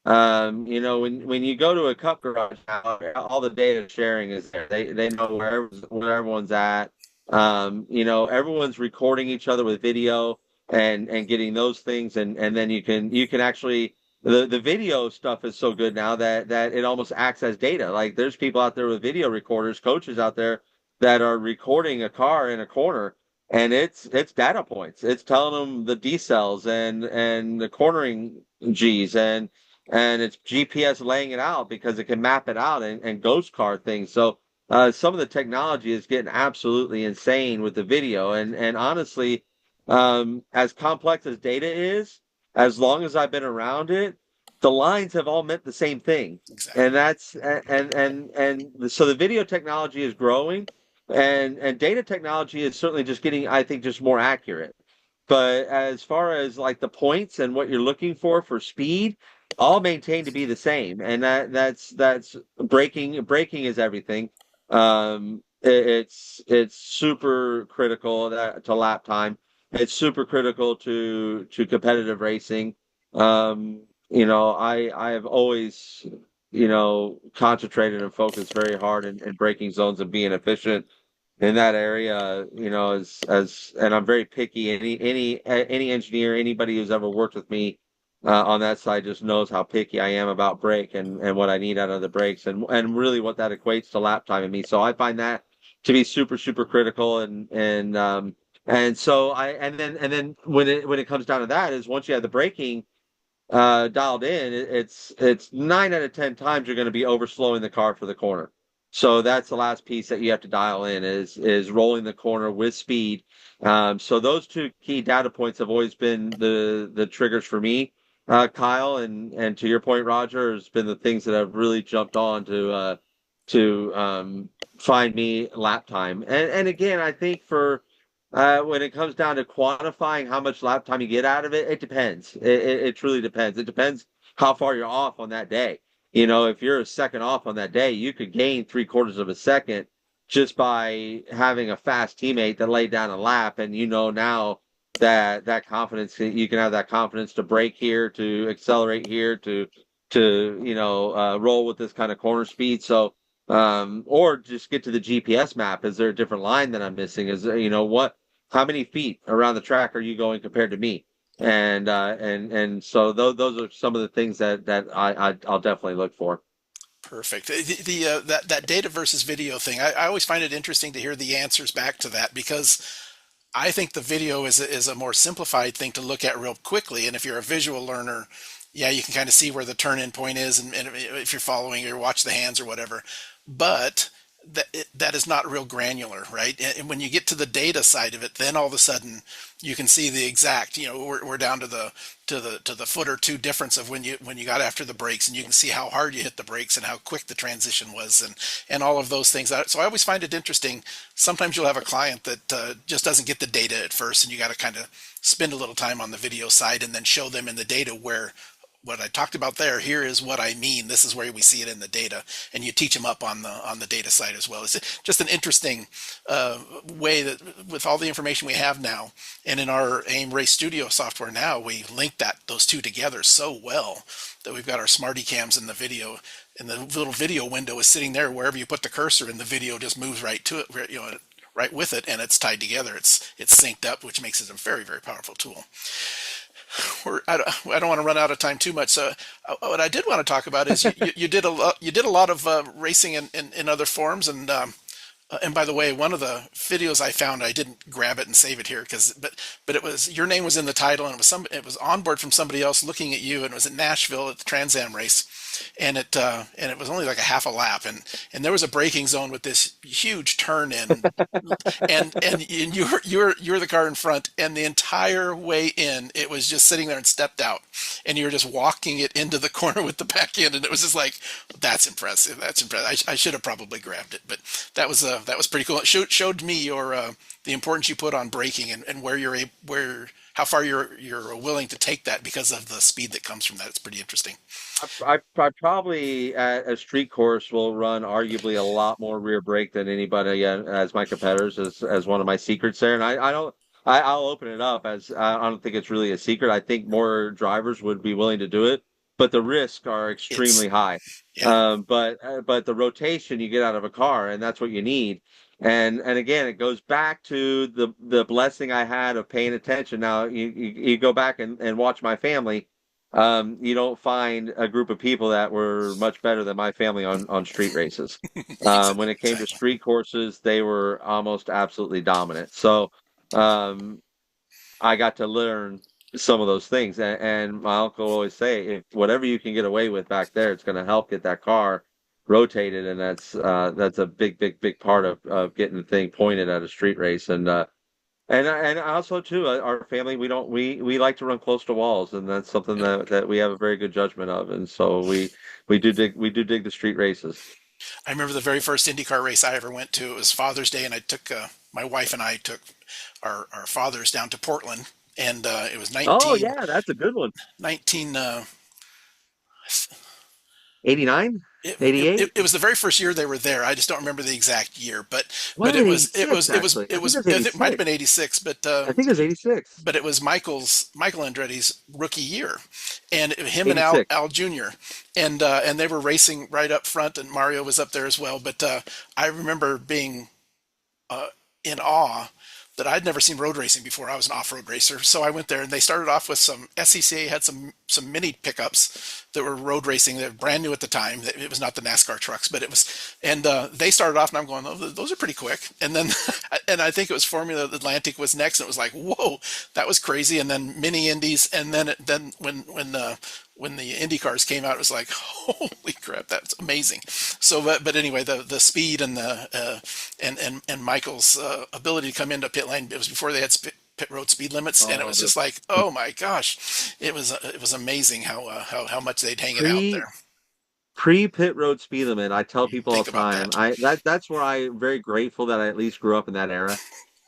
When you go to a cup garage now, all the data sharing is there. They know where everyone's at. Everyone's recording each other with video, and getting those things, and then you can actually, the video stuff is so good now that it almost acts as data. Like, there's people out there with video recorders, coaches out there that are recording a car in a corner, and it's data points. It's telling them the decels and the cornering G's, and it's GPS laying it out because it can map it out, and ghost car things. So some of the technology is getting absolutely insane with the video. And honestly, as complex as data is, as long as I've been around it, the lines have all meant the same thing. And Exactly. that's and so the video technology is growing, and data technology is certainly just getting, I think, just more accurate. But as far as like the points and what you're looking for speed, all maintained to be the same, and that's braking is everything. It's super critical to lap time. It's super critical to competitive racing. I have always concentrated and focused very hard in braking zones and being efficient in that area, and I'm very picky. Any engineer, anybody who's ever worked with me on that side just knows how picky I am about brake and what I need out of the brakes and really what that equates to lap time in me. So I find that to be super, super critical and so and then when it comes down to that is once you have the braking dialed in, it's 9 out of 10 times you're going to be overslowing the car for the corner. So that's the last piece that you have to dial in is rolling the corner with speed. So those two key data points have always been the triggers for me, Kyle, and to your point, Roger, has been the things that have really jumped on to find me lap time. And again, I think for when it comes down to quantifying how much lap time you get out of it, it depends. It truly depends. It depends how far you're off on that day. If you're a second off on that day, you could gain 3/4 of a second just by having a fast teammate that laid down a lap, and now that confidence, you can have that confidence to brake here, to accelerate here, to roll with this kind of corner speed. So or just get to the GPS map. Is there a different line that I'm missing? Is there, how many feet around the track are you going compared to me? And so those are some of the things that I'll definitely look for. Perfect. That data versus video thing, I always find it interesting to hear the answers back to that because I think the video is a more simplified thing to look at real quickly. And if you're a visual learner, yeah, you can kind of see where the turn in point is, and if you're following or watch the hands or whatever. But that is not real granular, right? And when you get to the data side of it, then all of a sudden you can see the exact. We're down to the foot or two difference of when you got after the brakes, and you can see how hard you hit the brakes and how quick the transition was, and all of those things. So I always find it interesting. Sometimes you'll have a client that just doesn't get the data at first, and you got to kind of spend a little time on the video side and then show them in the data where what I talked about there. Here is what I mean. This is where we see it in the data, and you teach them up on the data side as well. It's just an interesting way that with all the information we have now, and in our AIM Race Studio software now, we link those two together so well that we've got our smarty cams in the video, and the little video window is sitting there wherever you put the cursor, and the video just moves right to it, right with it, and it's tied together. It's synced up, which makes it a very, very powerful tool. I don't want to run out of time too much. So what I did want to talk about is you did a lot of racing in other forms, and by the way, one of the videos I found, I didn't grab it and save it here but it was your name was in the title, and it was onboard from somebody else looking at you, and it was in Nashville at the Trans Am race, and it was only like a half a lap, and there was a braking zone with this huge turn in, and you're the car in front, and the entire way in it was just sitting there and stepped out, and you were just walking it into the corner with the back end, and it was just like, that's impressive. That's impressive. I should have probably grabbed it, but that was pretty cool. It showed me the importance you put on braking, and where how far you're willing to take that because of the speed that comes from that. It's pretty interesting. I probably at a street course will run arguably a lot more rear brake than anybody as my competitors as one of my secrets there. And I don't I'll open it up as I don't think it's really a secret. I think more drivers would be willing to do it, but the risks are extremely It's high. yeah. But the rotation you get out of a car, and that's what you need. And again, it goes back to the blessing I had of paying attention. Now you go back and watch my family. You don't find a group of people that were much better than my family on street races. When it came to Exactly. street courses, they were almost absolutely dominant. So um, I got to learn some of those things. And my uncle always say, if whatever you can get away with back there, it's going to help get that car rotated, and that's a big, big, big part of getting the thing pointed at a street race. And also too, our family, we like to run close to walls, and that's something Yep. that we have a very good judgment of, and so we do dig the street races. I remember the very first IndyCar race I ever went to. It was Father's Day, and I took my wife and I took our fathers down to Portland, and it was Oh yeah, that's a good one. 19 '89. 88? It was the very first year they were there. I just don't remember the exact year, Might but have been 86, actually. I think it was it might have 86. been 86, I think it was 86. but it was Michael Andretti's rookie year, and him and 86. Al Jr. And they were racing right up front, and Mario was up there as well. But I remember being uh, in awe that I'd never seen road racing before. I was an off-road racer, so I went there, and they started off with some SCCA had some mini pickups that were road racing. They were brand new at the time. It was not the NASCAR trucks, but it was. And they started off, and I'm going, oh, those are pretty quick. And then, and I think it was Formula Atlantic was next, and it was like, whoa, that was crazy. And then mini Indies, and then when the Indy cars came out, it was like, holy crap, that's amazing. So, but anyway, the speed and the and Michael's ability to come into pit lane, it was before they had pit road speed limits, and it Oh, was just like, oh my gosh, it was amazing how much they'd hang it out pre there. pre pit road speed limit. I tell people all Think the about time. that. That's where I'm very grateful that I at least grew up in that era.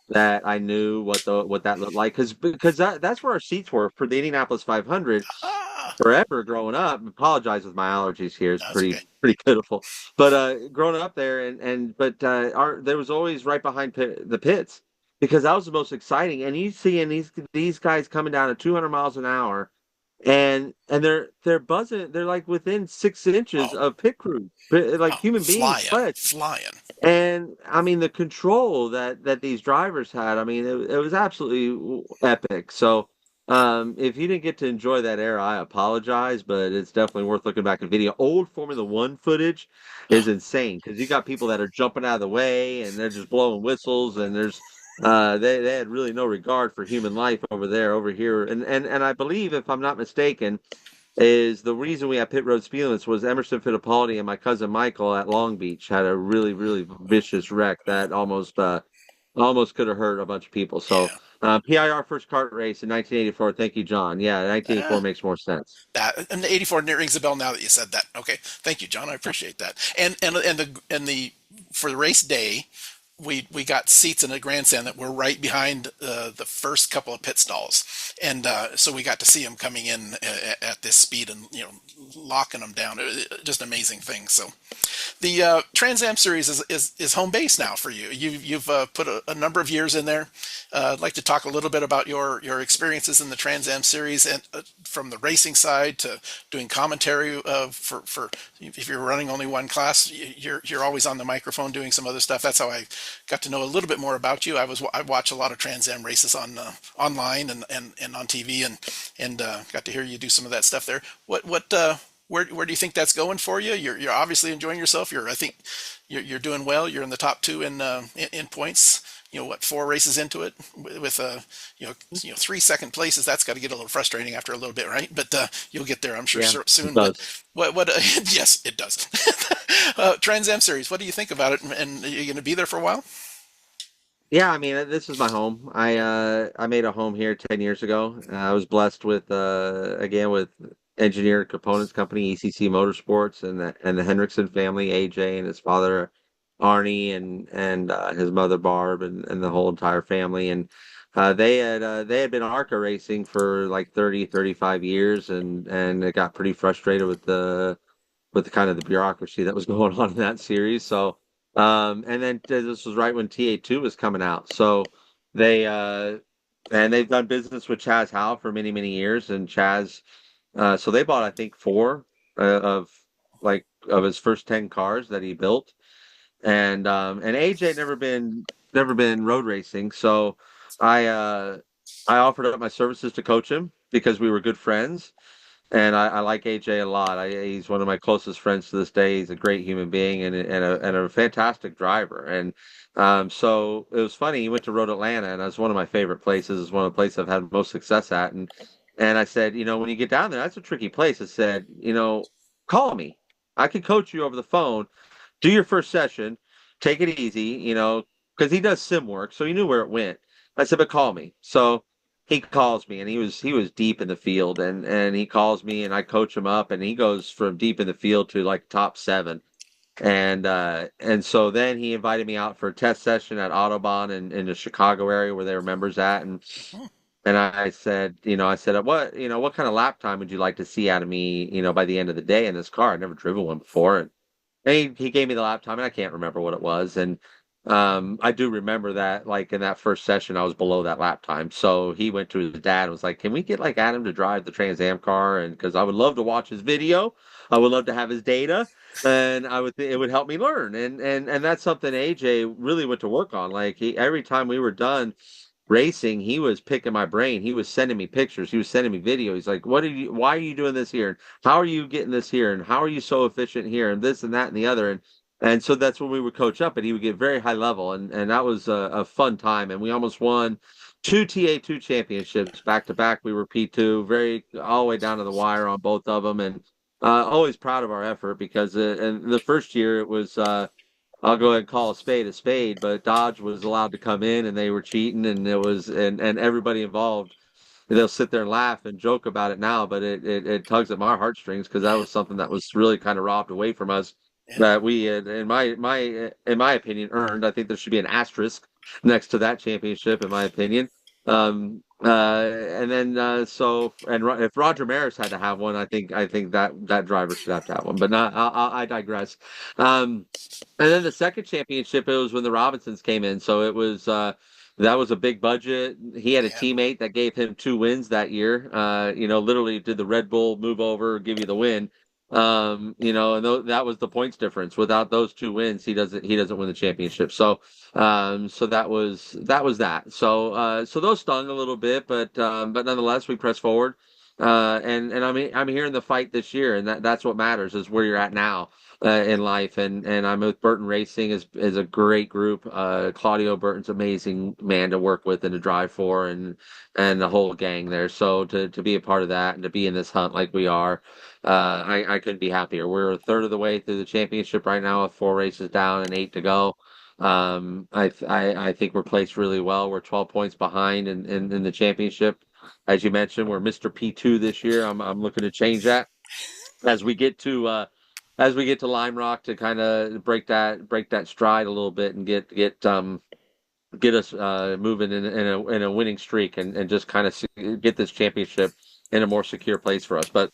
That I knew what that looked like because that's where our seats were for the Indianapolis 500 Ah, forever growing up. Apologize with my allergies here; it's that's okay. pretty pitiful. But growing up there but our there was always right behind the pits because that was the most exciting. And you seeing these guys coming down at 200 miles an hour, and they're buzzing. They're like within 6 inches Oh, of pit crew, like oh, human beings flying, sled. flying. And I mean, the control that these drivers had, I mean, it was absolutely epic. So, if you didn't get to enjoy that era, I apologize, but it's definitely worth looking back at video. Old Formula One footage is Oh, insane because you got people that are jumping out of the way and they're just blowing whistles, and they had really no regard for human life over there, over here. And I believe, if I'm not mistaken, is the reason we have pit road speed limits was Emerson Fittipaldi and my cousin Michael at Long Beach had a really vicious wreck that almost could have hurt a bunch of people. So yeah. PIR first kart race in 1984. Thank you, John. Yeah, 1984 Eh, makes more sense. that and the 84 rings a bell now that you said that. Okay, thank you, John. I appreciate that. And the for the race day, we got seats in a grandstand that were right behind the first couple of pit stalls, and so we got to see them coming in at this speed and locking them down. Just amazing thing. So the Trans Am series is home base now for you. You've put a number of years in there. I'd like to talk a little bit about your experiences in the Trans Am series, and from the racing side to doing commentary for if you're running only one class, you're always on the microphone doing some other stuff. That's how I got to know a little bit more about you. I watch a lot of Trans Am races on online and on TV, and got to hear you do some of that stuff there. Where do you think that's going for you? You're obviously enjoying yourself. I think you're doing well. You're in the top two in points. What, four races into it with 3 second places. That's got to get a little frustrating after a little bit, right? But you'll get there, I'm sure, Yeah, it soon. But does. what yes, it does. Trans Am series. What do you think about it? And are you going to be there for a while? Yeah, I mean, this is my home. I made a home here 10 years ago. I was blessed with again with Engineered Components Company, ECC Motorsports, and the Hendrickson family, AJ and his father Arnie, and his mother Barb, and the whole entire family. And they had been ARCA racing for like 30, 35 years, and it got pretty frustrated with the kind of the bureaucracy that was going on in that series. So, and then this was right when TA2 was coming out. So they, and they've done business with Chaz Howe for many years. And Chaz, so they bought, I think, four of of his first 10 cars that he built. And AJ had never been road racing. So I, uh, I offered up my services to coach him because we were good friends, and I like AJ a lot. He's one of my closest friends to this day. He's a great human being and a fantastic driver. And so it was funny. He went to Road Atlanta, and that's one of my favorite places. It's one of the places I've had most success at. And I said, when you get down there, that's a tricky place. I said, call me. I can coach you over the phone. Do your first session. Take it easy, because he does sim work, so he knew where it went. I said, but call me. So he calls me, and he was deep in the field, and he calls me, and I coach him up, and he goes from deep in the field to like top seven. And so then he invited me out for a test session at Autobahn in the Chicago area where they were members at. And I said, what kind of lap time would you like to see out of me, by the end of the day in this car? I'd never driven one before. And he gave me the lap time, and I can't remember what it was. And I do remember that, like in that first session, I was below that lap time. So he went to his dad and was like, "Can we get like Adam to drive the Trans Am car?" And because I would love to watch his video, I would love to have his data, and I would it would help me learn. And that's something AJ really went to work on. Like every time we were done racing, he was picking my brain. He was sending me pictures. He was sending me video. He's like, "What are you? Why are you doing this here? How are you getting this here? And how are you so efficient here? And this and that and the other." And so that's when we would coach up, and he would get very high level, and that was a fun time. And we almost won two TA2 championships back to back. We were P2, very all the way down to the wire on both of them, and always proud of our effort because in the first year it was. I'll go ahead and call a spade, but Dodge was allowed to come in and they were cheating and it was and everybody involved, they'll sit there and laugh and joke about it now, but it tugs at my heartstrings because that was something that was really kind of robbed away from us Yeah. that we had, in my opinion, earned. I think there should be an asterisk next to that championship, in my opinion. And then if Roger Maris had to have one, I think that driver should have to have one. But not, I digress. And then the second championship, it was when the Robinsons came in. So it was that was a big budget. He had a Yeah. teammate that gave him two wins that year. Literally did the Red Bull move over, give you the win. And that was the points difference. Without those two wins, he doesn't win the championship. So that was that. So those stung a little bit, but nonetheless, we pressed forward. And I'm here in the fight this year, and that's what matters is where you're at now in life. And I'm with Burton Racing is a great group. Claudio Burton's amazing man to work with and to drive for, and the whole gang there. So to be a part of that and to be in this hunt like we are, I couldn't be happier. We're a third of the way through the championship right now with four races down and eight to go. I think we're placed really well. We're 12 points behind in the championship. As you mentioned, we're Mr. P2 this year. I'm looking to change that as we get to Lime Rock to kind of break that stride a little bit and get us moving in a winning streak and just kind of get this championship in a more secure place for us. But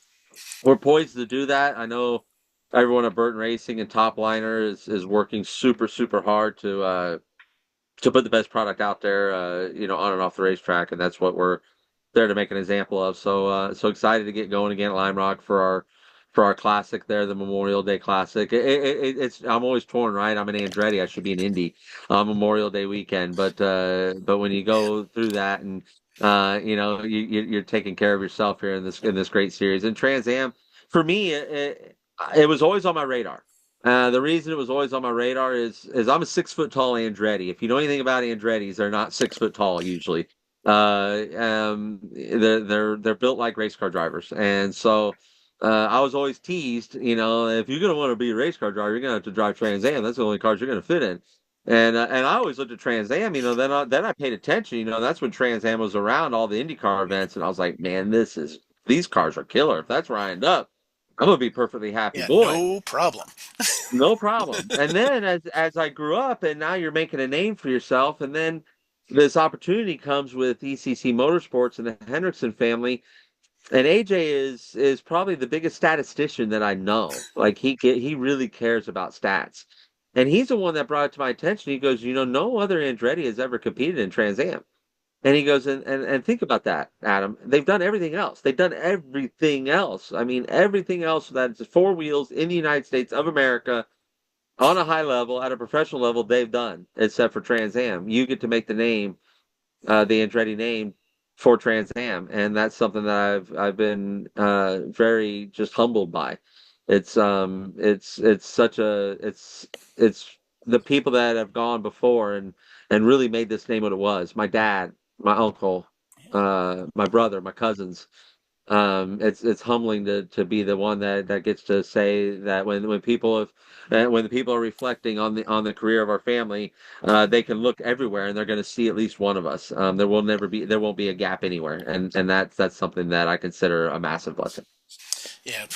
we're poised to do that. I know everyone at Burton Racing and Top Liner is working super super hard to put the best product out there, on and off the racetrack, and that's what we're there to make an example of. So excited to get going again at Lime Rock for our classic there, the Memorial Day Classic. It's I'm always torn, right? I'm an Andretti. I should be an Indy Memorial Day weekend, but when you Yeah. go through that and you're taking care of yourself here in this great series. And Trans Am for me, it was always on my radar. The reason it was always on my radar is I'm a 6 foot tall Andretti. If you know anything about Andrettis, they're not 6 foot tall usually. They're built like race car drivers, and so I was always teased. If you're gonna want to be a race car driver, you're gonna have to drive Trans Am. That's the only cars you're gonna fit in. And I always looked at Trans Am. Then I paid attention. That's when Trans Am was around all the IndyCar events, and I was like, man, these cars are killer. If that's where I end up, I'm gonna be perfectly happy. Yeah. Boy, No problem. no problem. And then as I grew up, and now you're making a name for yourself, and then this opportunity comes with ECC Motorsports and the Hendrickson family, and AJ is probably the biggest statistician that I know. Like he really cares about stats. And he's the one that brought it to my attention. He goes, no other Andretti has ever competed in Trans Am. And he goes, and think about that, Adam. They've done everything else. They've done everything else. I mean, everything else that's four wheels in the United States of America on a high level, at a professional level, they've done, except for Trans Am. You get to make the name, the Andretti name for Trans Am, and that's something that I've been very just humbled by. It's such a it's the people that have gone before and really made this name what it was. My dad, my uncle, my brother, my cousins. It's humbling to be the one that gets to say that when the people are reflecting on the career of our family, they can look everywhere and they're going to see at least one of us. There won't be a gap anywhere, and that's something that I consider a massive blessing. Yeah.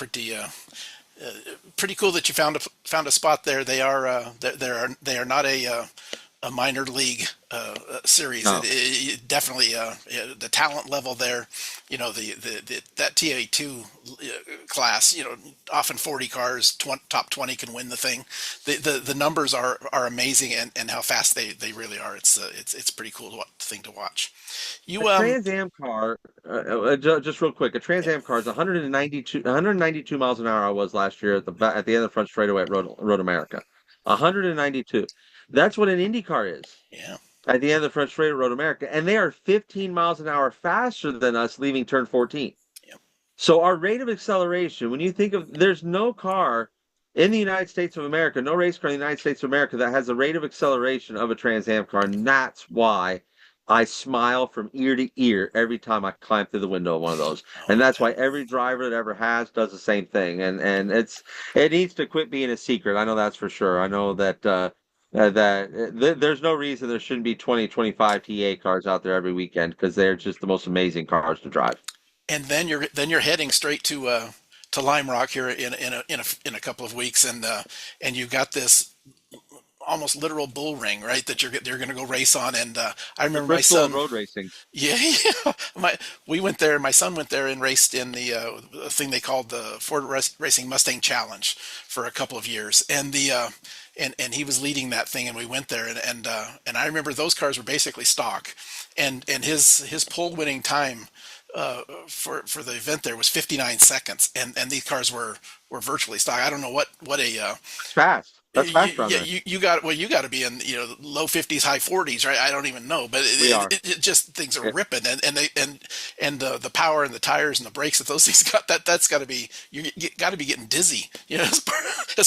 Pretty cool that you found a spot there. They are not a a minor league series. No, Definitely the talent level there. That TA2 class. Often 40 cars, top 20 can win the thing. The numbers are amazing, and how fast they really are. It's pretty cool thing to watch. a You Trans Am car, just real quick, a Trans Yeah, Am car is 192 miles an hour. I was last year at the end of the front straightaway at Road America. 192. That's what an Indy car is yeah, at the end of the front straightaway at Road America, and they are 15 miles an hour faster than us leaving turn 14. yeah. So our rate of acceleration, when you think of, there's no car in the United States of America, no race car in the United States of America that has the rate of acceleration of a Trans Am car, and that's why I smile from ear to ear every time I climb through the window of one of those. Oh, And I that's bet. why every driver that ever has does the same thing. And it needs to quit being a secret. I know that's for sure. I know that there's no reason there shouldn't be 2025 TA cars out there every weekend because they're just the most amazing cars to drive. And then you're heading straight to Lime Rock here in a couple of weeks, and you've got this almost literal bull ring, right? That you're going to go race on. And I The remember my Bristol of son. road racing. Yeah, yeah. We went there. My son went there and raced in the thing they called the Ford Racing Mustang Challenge for a couple of years, and he was leading that thing, and we went there, and I remember those cars were basically stock, and his pole winning time for the event there was 59 seconds, and these cars were virtually stock. I don't know what a That's fast. That's fast around yeah, there. you got to be in low 50s, high 40s, right? I don't even know, but We are. it just things are It, ripping, and the power and the tires and the brakes that those things got, that's got to be, you got to be getting dizzy, as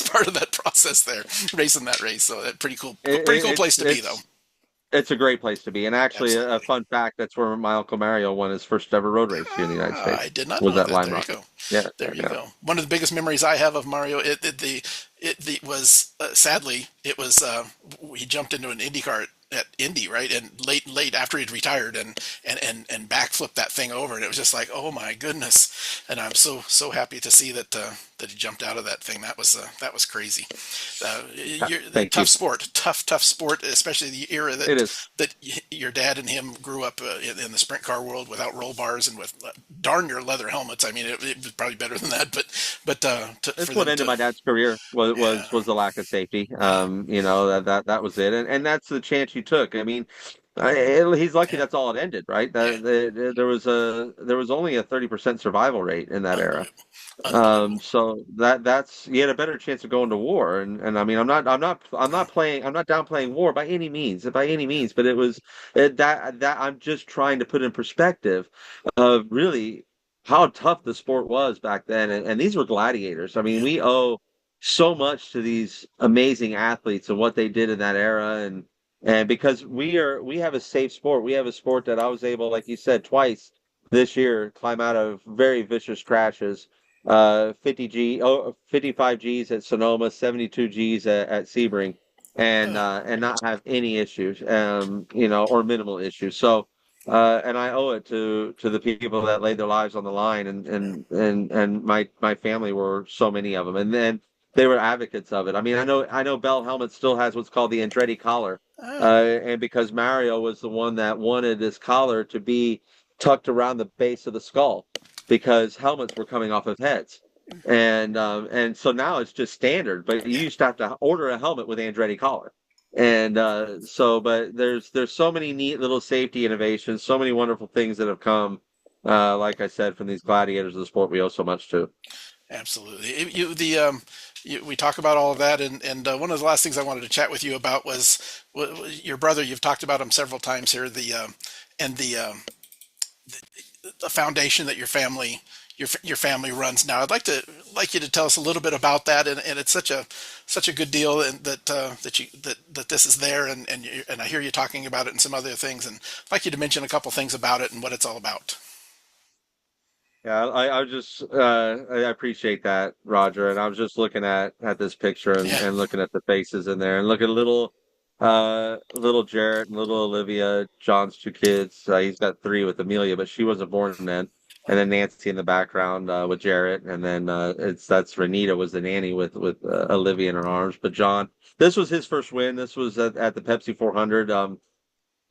part of that process there, racing that race. So that pretty cool place to be though. it's a great place to be. And actually, a Absolutely. fun fact, that's where my Uncle Mario won his first ever road race here in the United Ah, I States, did not was know at that. Lime There you Rock. go. Yeah, There you yeah. go. One of the biggest memories I have of Mario, it was sadly it was he jumped into an Indy car at Indy, right, and late after he'd retired, and backflipped that thing over, and it was just like, oh my goodness. And I'm so happy to see that he jumped out of that thing. That was crazy. Thank you. Tough sport, tough sport, especially the era It that is. your dad and him grew up in the sprint car world without roll bars and with darn near leather helmets. I mean, it was probably better than that, but for It's what them ended to, my dad's career was yeah, was the lack of safety. yeah, That was it, and that's the chance he took. I mean, he's lucky yeah, that's all it ended, right? yeah, There was only a 30% survival rate in that era. unbelievable, unbelievable. So that's you had a better chance of going to war, and I mean I'm not downplaying war by any means, but that I'm just trying to put in perspective of really how tough the sport was back then, and these were gladiators. I mean, Yeah, we owe so much to these amazing athletes and what they did in that era, and because we have a safe sport, we have a sport that I was able, like you said, twice this year climb out of very vicious crashes 55 G's at Sonoma, 72 G's at Sebring, and not have any issues, or minimal issues. So, and I owe it to the people that laid their lives on the line, and my family were so many of them, and then they were advocates of it. I mean, I know Bell Helmet still has what's called the Andretti collar, ah, and because Mario was the one that wanted this collar to be tucked around the base of the skull because helmets were coming off of heads. And so now it's just standard, but you yeah, used to have to order a helmet with Andretti collar. And but there's so many neat little safety innovations, so many wonderful things that have come, like I said, from these gladiators of the sport we owe so much to. absolutely. We talk about all of that, and one of the last things I wanted to chat with you about was your brother. You've talked about him several times here. And the foundation that your family runs now. I'd like you to tell us a little bit about that, and it's such a good deal, and that this is there, and I hear you talking about it and some other things, and I'd like you to mention a couple things about it and what it's all about. Yeah, I was just I appreciate that, Roger. And I was just looking at this picture Yeah. and looking at the faces in there and look at little Jarrett and little Olivia, John's two kids. He's got three with Amelia, but she wasn't born then. and then Nancy in the background with Jarrett, and then that's Renita was the nanny with Olivia in her arms. But John, this was his first win. This was at the Pepsi 400.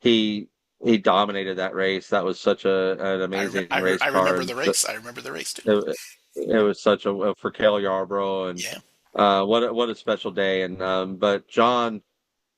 He he dominated that race. That was such an amazing race I car, remember and the race. I remember the race too. it was such a for Cale Yarborough, and Yeah. what a special day. And but John,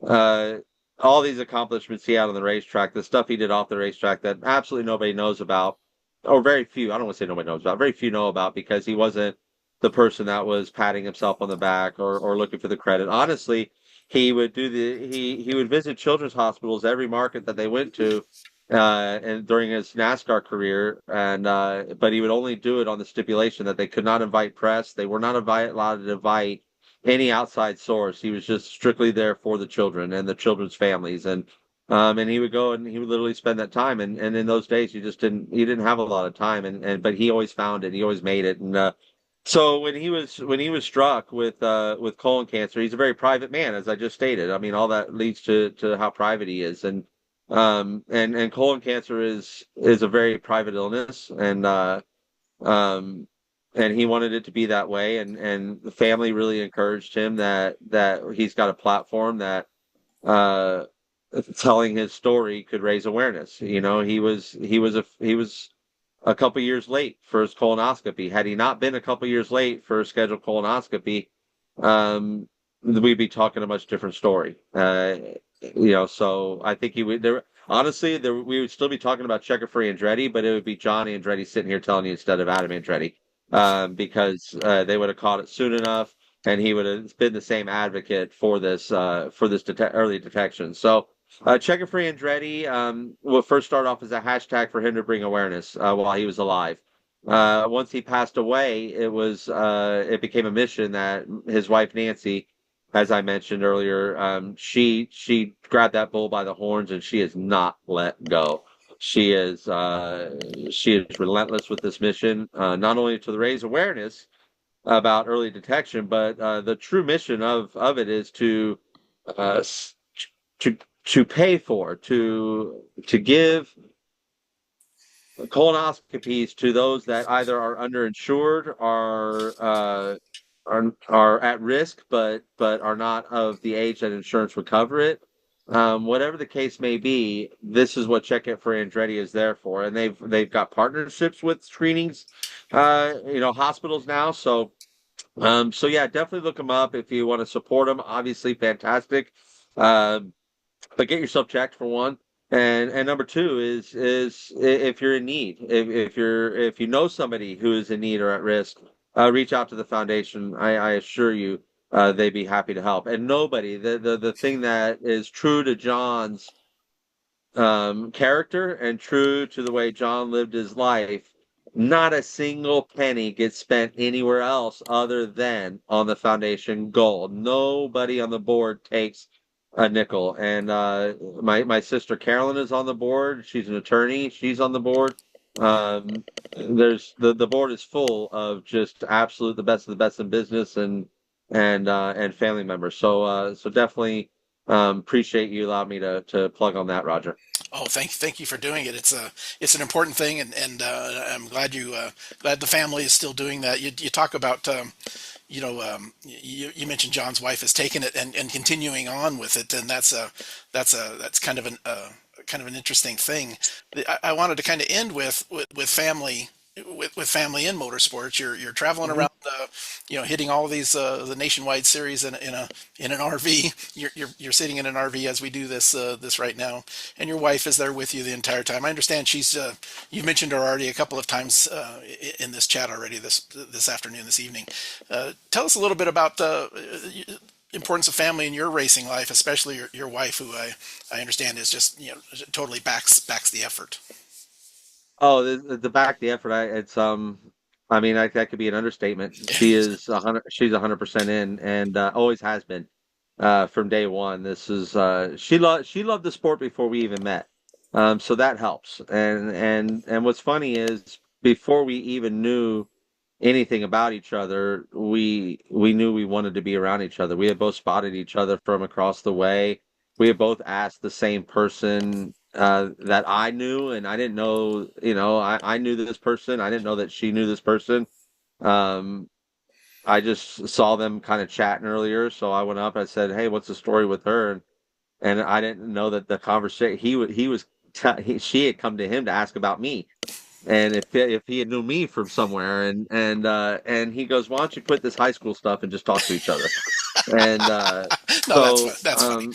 uh, all these accomplishments he had on the racetrack, the stuff he did off the racetrack that absolutely nobody knows about, or very few. I don't want to say nobody knows about. Very few know about because he wasn't the person that was patting himself on the back or looking for the credit. Honestly, he would do he would visit children's hospitals every market that they went to. And during his NASCAR career, and but he would only do it on the stipulation that they could not invite press. They were not allowed to invite any outside source. He was just strictly there for the children and the children's families. And he would go and he would literally spend that time. And in those days, he didn't have a lot of time. But he always found it. He always made it. And so when he was struck with colon cancer, he's a very private man, as I just stated. I mean, all that leads to how private he is. And colon cancer is a very private illness. Um, and he wanted it to be that way, and the family really encouraged him that he's got a platform that uh, telling his story could raise awareness. You know, he was a couple years late for his colonoscopy. Had he not been a couple years late for a scheduled colonoscopy, we'd be talking a much different story. So I think he would there. Honestly, we would still be talking about Checker-Free Andretti, but it would be Johnny Andretti sitting here telling you instead of Adam Andretti, because they would have caught it soon enough, and he would have been the same advocate for this early detection. So, Checker-Free Andretti will first start off as a hashtag for him to bring awareness while he was alive. Once he passed away, it became a mission that his wife Nancy, as I mentioned earlier, she grabbed that bull by the horns and she has not let go. She is relentless with this mission, not only to raise awareness about early detection, but the true mission of it is uh, to to pay for to give colonoscopies to those that either are underinsured, are at risk, but are not of the age that insurance would cover it. Whatever the case may be, this is what Check It for Andretti is there for, and they've got partnerships with screenings, hospitals now. So yeah, definitely look them up if you want to support them. Obviously, fantastic. Um, but get yourself checked for one. And number two is if you're in need, if you know somebody who is in need or at risk, reach out to the foundation. I assure you, they'd be happy to help. And nobody, the thing that is true to John's character and true to the way John lived his life, not a single penny gets spent anywhere else other than on the foundation goal. Nobody on the board takes a nickel. And my sister Carolyn is on the board. She's an attorney. She's on the board. Um, there's the board is full of just absolute the best of the best in business and family members. So definitely appreciate you allowing me to plug on that, Roger. Oh, thank you for doing it. It's an important thing, and I'm glad glad the family is still doing that. You talk about you mentioned John's wife has taken it and continuing on with it, and that's kind of an interesting thing. I wanted to kind of end with family. With family in motorsports, you're traveling Mhm. around, hitting all these the nationwide series in an RV. You're sitting in an RV as we do this right now, and your wife is there with you the entire time. I understand you've mentioned her already a couple of times in this chat already this afternoon, this evening. Tell us a little bit about the importance of family in your racing life, especially your wife, who I understand is just totally backs the effort. Oh, the back the effort. I mean, that could be an understatement. She's 100% in, and always has been from day one. This is she loved the sport before we even met, so that helps. And what's funny is before we even knew anything about each other, we knew we wanted to be around each other. We had both spotted each other from across the way. We had both asked the same person that I knew, and I didn't know, I knew this person. I didn't know that she knew this person. Um, I just saw them kind of chatting earlier, so I went up. I said, "Hey, what's the story with her?" And I didn't know that the conversation he was she had come to him to ask about me, and if he had knew me from somewhere, and he goes, "Why don't you quit this high school stuff and just talk to each other?" And No, that's so that's funny.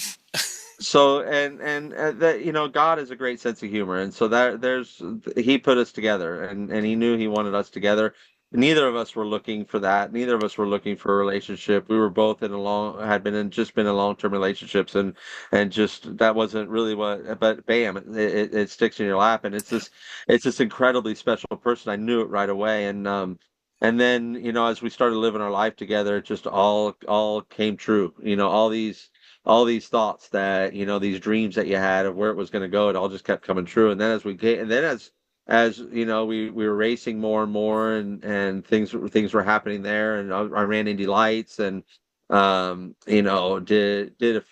that God has a great sense of humor, and so that there's he put us together, and he knew he wanted us together. Neither of us were looking for that. Neither of us were looking for a relationship. We were both in a long had been in just been in long-term relationships, and just that wasn't really what. But bam, it sticks in your lap, and it's this incredibly special person. I knew it right away, and then as we started living our life together, it just all came true. All these thoughts that these dreams that you had of where it was going to go, it all just kept coming true. And then as we were racing more and more, and things were happening there, and I ran Indy Lights, and did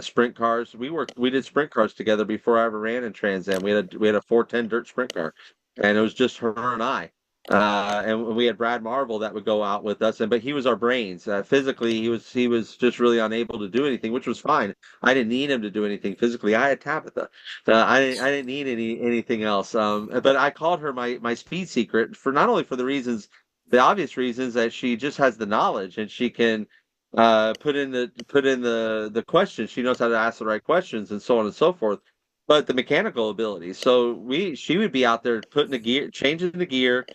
sprint cars. We did sprint cars together before I ever ran in Trans Am. We had a 410 dirt sprint car, and it was just her and I. And we had Brad Marvel that would go out with us, but he was our brains. Physically, he was just really unable to do anything, which was fine. I didn't need him to do anything physically. I had Tabitha. I didn't need anything else. But I called her my speed secret, for not only for the obvious reasons that she just has the knowledge, and she can put in the questions. She knows how to ask the right questions, and so on and so forth. But the mechanical ability. So she would be out there putting the gear, changing the gear,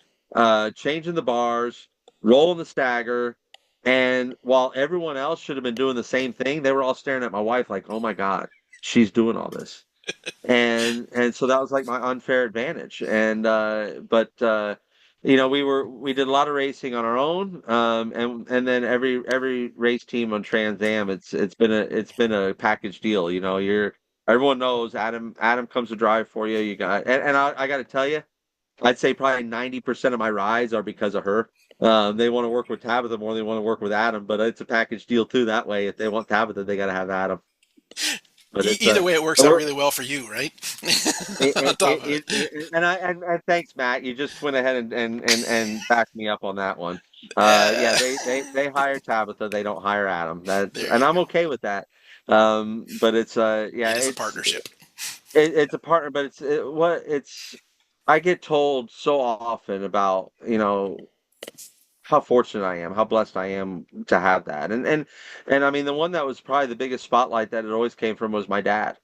changing the bars, rolling the stagger. And while everyone else should have been doing the same thing, they were all staring at my wife like, "Oh my God, she's doing all this." And so that was like my unfair advantage. But we did a lot of racing on our own, and then every race team on Trans Am, it's been a package deal. Everyone knows Adam comes to drive for you. You got and I got to tell you, I'd say probably 90% of my rides are because of her. They want to work with Tabitha more than they want to work with Adam, but it's a package deal too. That way, if they want Tabitha, they got to have Adam. But it's Either way, it works out we're really well for you, right? On it, top of it. and thanks, Matt. You just went ahead and backed me up on that one. Yeah, Uh, they hire Tabitha. They don't hire Adam. there And you I'm go. okay with that. But it's yeah, It is a partnership. it's a partner, but I get told so often about how fortunate I am, how blessed I am to have that. And I mean, the one that was probably the biggest spotlight that it always came from was my dad,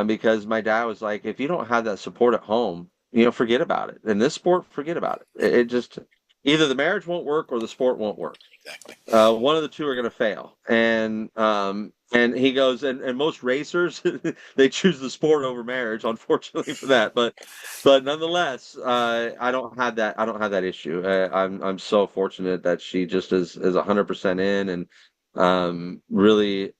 because my dad was like, if you don't have that support at home, forget about it. In this sport, forget about it. It just either the marriage won't work or the sport won't work. Exactly. One of the two are going to fail. And he goes, and most racers they choose the sport over marriage, unfortunately for that. But nonetheless, I don't have that issue. I'm so fortunate that she just is 100% in, and really,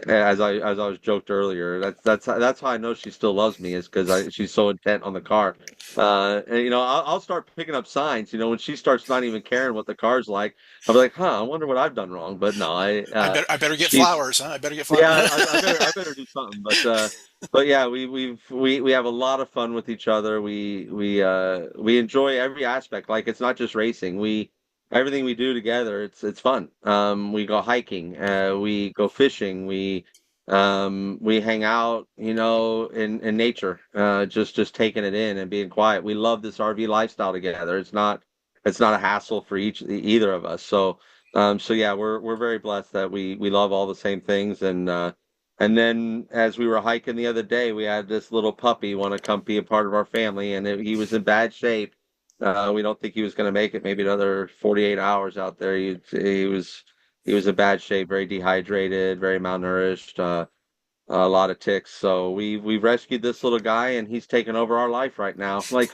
as I was joked earlier, that's how I know she still loves me, is because she's so intent on the car. And I'll start picking up signs. When she starts not even caring what the car's like, I'll be like, huh, I wonder what I've done wrong. But no, I better get she's, flowers, huh? I better get flowers. yeah, I better do something. But yeah, we have a lot of fun with each other. We enjoy every aspect. Like, it's not just racing. Everything we do together, it's fun. We go hiking, we go fishing, we hang out, in nature, just taking it in and being quiet. We love this RV lifestyle together. It's not a hassle for either of us. So yeah, we're very blessed that we love all the same things. And then as we were hiking the other day, we had this little puppy want to come be a part of our family, and he was in bad shape. We don't think he was going to make it maybe another 48 hours out there. He was in bad shape, very dehydrated, very malnourished. A lot of ticks. So we've rescued this little guy, and he's taken over our life right now. Like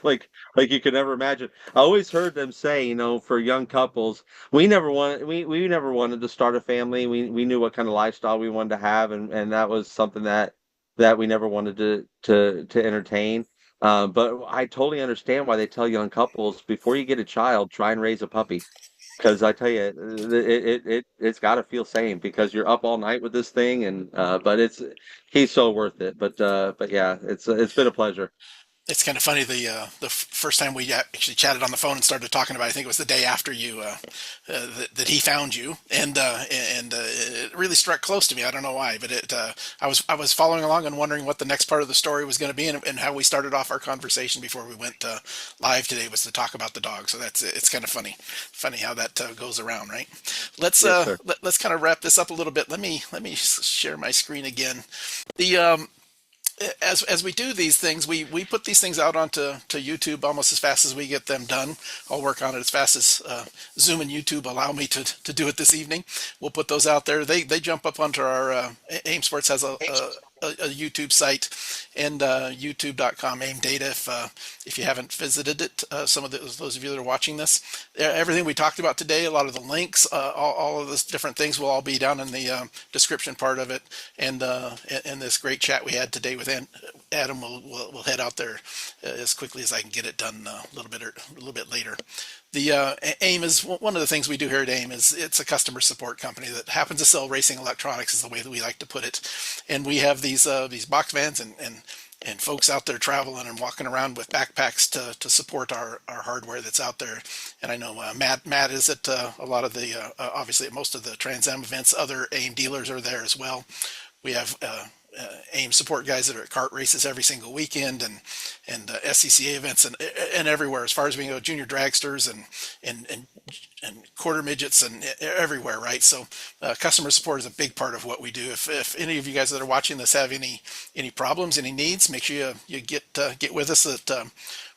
you could never imagine. I always heard them say, for young couples, we never wanted to start a family. We knew what kind of lifestyle we wanted to have, and that was something that we never wanted to entertain. But I totally understand why they tell young couples, before you get a child, try and raise a puppy. Because I tell you, it's got to feel same because you're up all night with this thing, and but he's so worth it. But yeah, it's been a pleasure. It's kind of funny. The first time we actually chatted on the phone and started talking about it, I think it was the day after you that he found you, and it really struck close to me. I don't know why, but I was following along and wondering what the next part of the story was going to be, and how we started off our conversation before we went live today was to talk about the dog. So it's kind of funny how that goes around, right? Yes, sir. Let's kind of wrap this up a little bit. Let me share my screen again. The as we do these things, we put these things out onto YouTube almost as fast as we get them done. I'll work on it as fast as Zoom and YouTube allow me to do it this evening. We'll put those out there. They jump up onto our AIM Sports has a YouTube site, and youtube.com AIM Data. If you haven't visited it, some of those of you that are watching this, everything we talked about today, a lot of the links, all of those different things will all be down in the description part of it, and this great chat we had today with Adam will head out there as quickly as I can get it done a little bit later. The AIM is one of the things we do here at AIM is it's a customer support company that happens to sell racing electronics is the way that we like to put it, and we have these box vans and folks out there traveling and walking around with backpacks to support our hardware that's out there. And I know Matt is at a lot of the obviously at most of the Trans Am events. Other AIM dealers are there as well. We have AIM support guys that are at kart races every single weekend, and SCCA events, and everywhere as far as we go, junior dragsters and quarter midgets and everywhere, right? So customer support is a big part of what we do. If any of you guys that are watching this have any problems, any needs, make sure you get with us at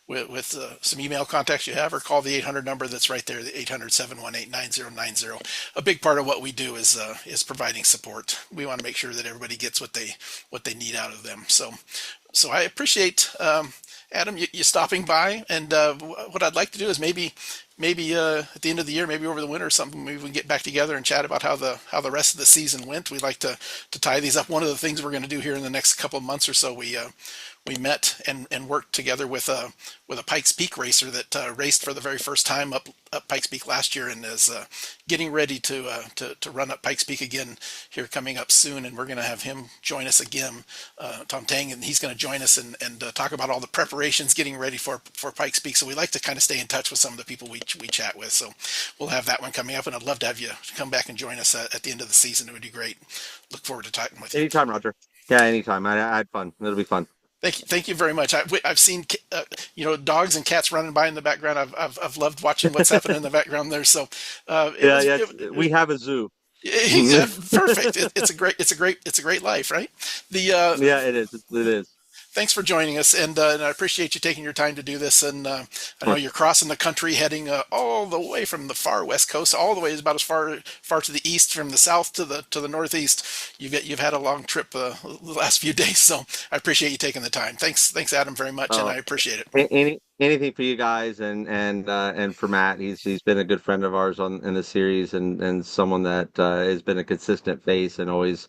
with some email contacts you have, or call the 800 number that's right there, the 800-718-9090. A big part of what we do is providing support. We want to make sure that everybody gets what they need out of them. So I appreciate Adam, you stopping by, and what I'd like to do is maybe at the end of the year, maybe over the winter or something, maybe we can get back together and chat about how the rest of the season went. We'd like to tie these up. One of the things we're going to do here in the next couple of months or so, we met and worked together with a Pikes Peak racer that raced for the very first time up Pikes Peak last year, and is getting ready to run up Pikes Peak again here coming up soon. And we're going to have him join us again, Tom Tang, and he's going to join us and talk about all the preparations getting ready for Pikes Peak. So we like to kind of stay in touch with some of the people we chat with. So we'll have that one coming up, and I'd love to have you come back and join us at the end of the season. It would be great. Look forward to talking with you. Anytime, Roger. Yeah, anytime. I had fun. It'll be fun. Thank you very much. I've seen dogs and cats running by in the background. I've loved watching what's happening in the background there. So we have a zoo. Perfect. It's a great life, right? The Yeah, it is. It is. Thanks for joining us, and I appreciate you taking your time to do this. And I know you're crossing the country, heading all the way from the far west coast, all the way about as far to the east, from the south to the northeast. You've had a long trip the last few days, so I appreciate you taking the time. Thanks, Adam, very much, and I appreciate it. Anything for you guys, and for Matt. He's been a good friend of ours in the series, and someone that has been a consistent face and always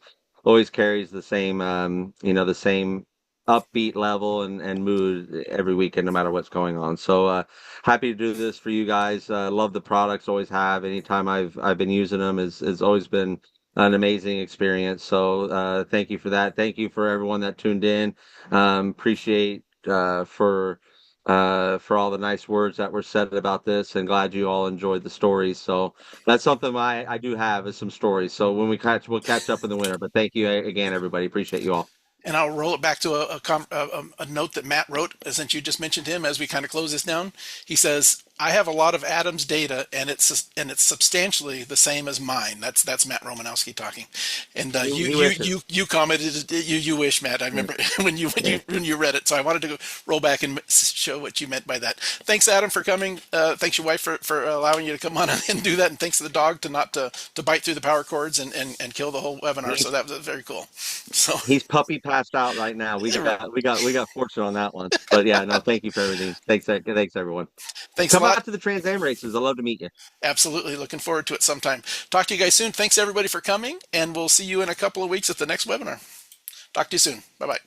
carries the same the same upbeat level and mood every weekend, no matter what's going on. So happy to do this for you guys. Love the products, always have. Anytime I've been using them, has always been an amazing experience. So thank you for that. Thank you for everyone that tuned in. Appreciate for all the nice words that were said about this, and glad you all enjoyed the stories. So that's something I do have, is some stories. So when we'll catch up in the winter. But thank you again, everybody. Appreciate you all. And I'll roll it back to a note that Matt wrote, since you just mentioned him, as we kind of close this down. He says, I have a lot of Adam's data, and it's substantially the same as mine. That's Matt Romanowski talking, and you commented, you wish, Matt. I remember when you read it, so I wanted to roll back and show what you meant by that. Thanks, Adam, for coming. Thanks your wife for allowing you to come on and do that, and thanks to the dog to bite through the power cords and kill the whole webinar. So that was very cool. So he's puppy passed out right now. We got fortune on that one. But yeah, no, thank you for everything. Thanks everyone. Thanks. Come out to the Trans Am races. I'd love to meet you. Absolutely. Looking forward to it sometime. Talk to you guys soon. Thanks everybody for coming, and we'll see you in a couple of weeks at the next webinar. Talk to you soon. Bye-bye.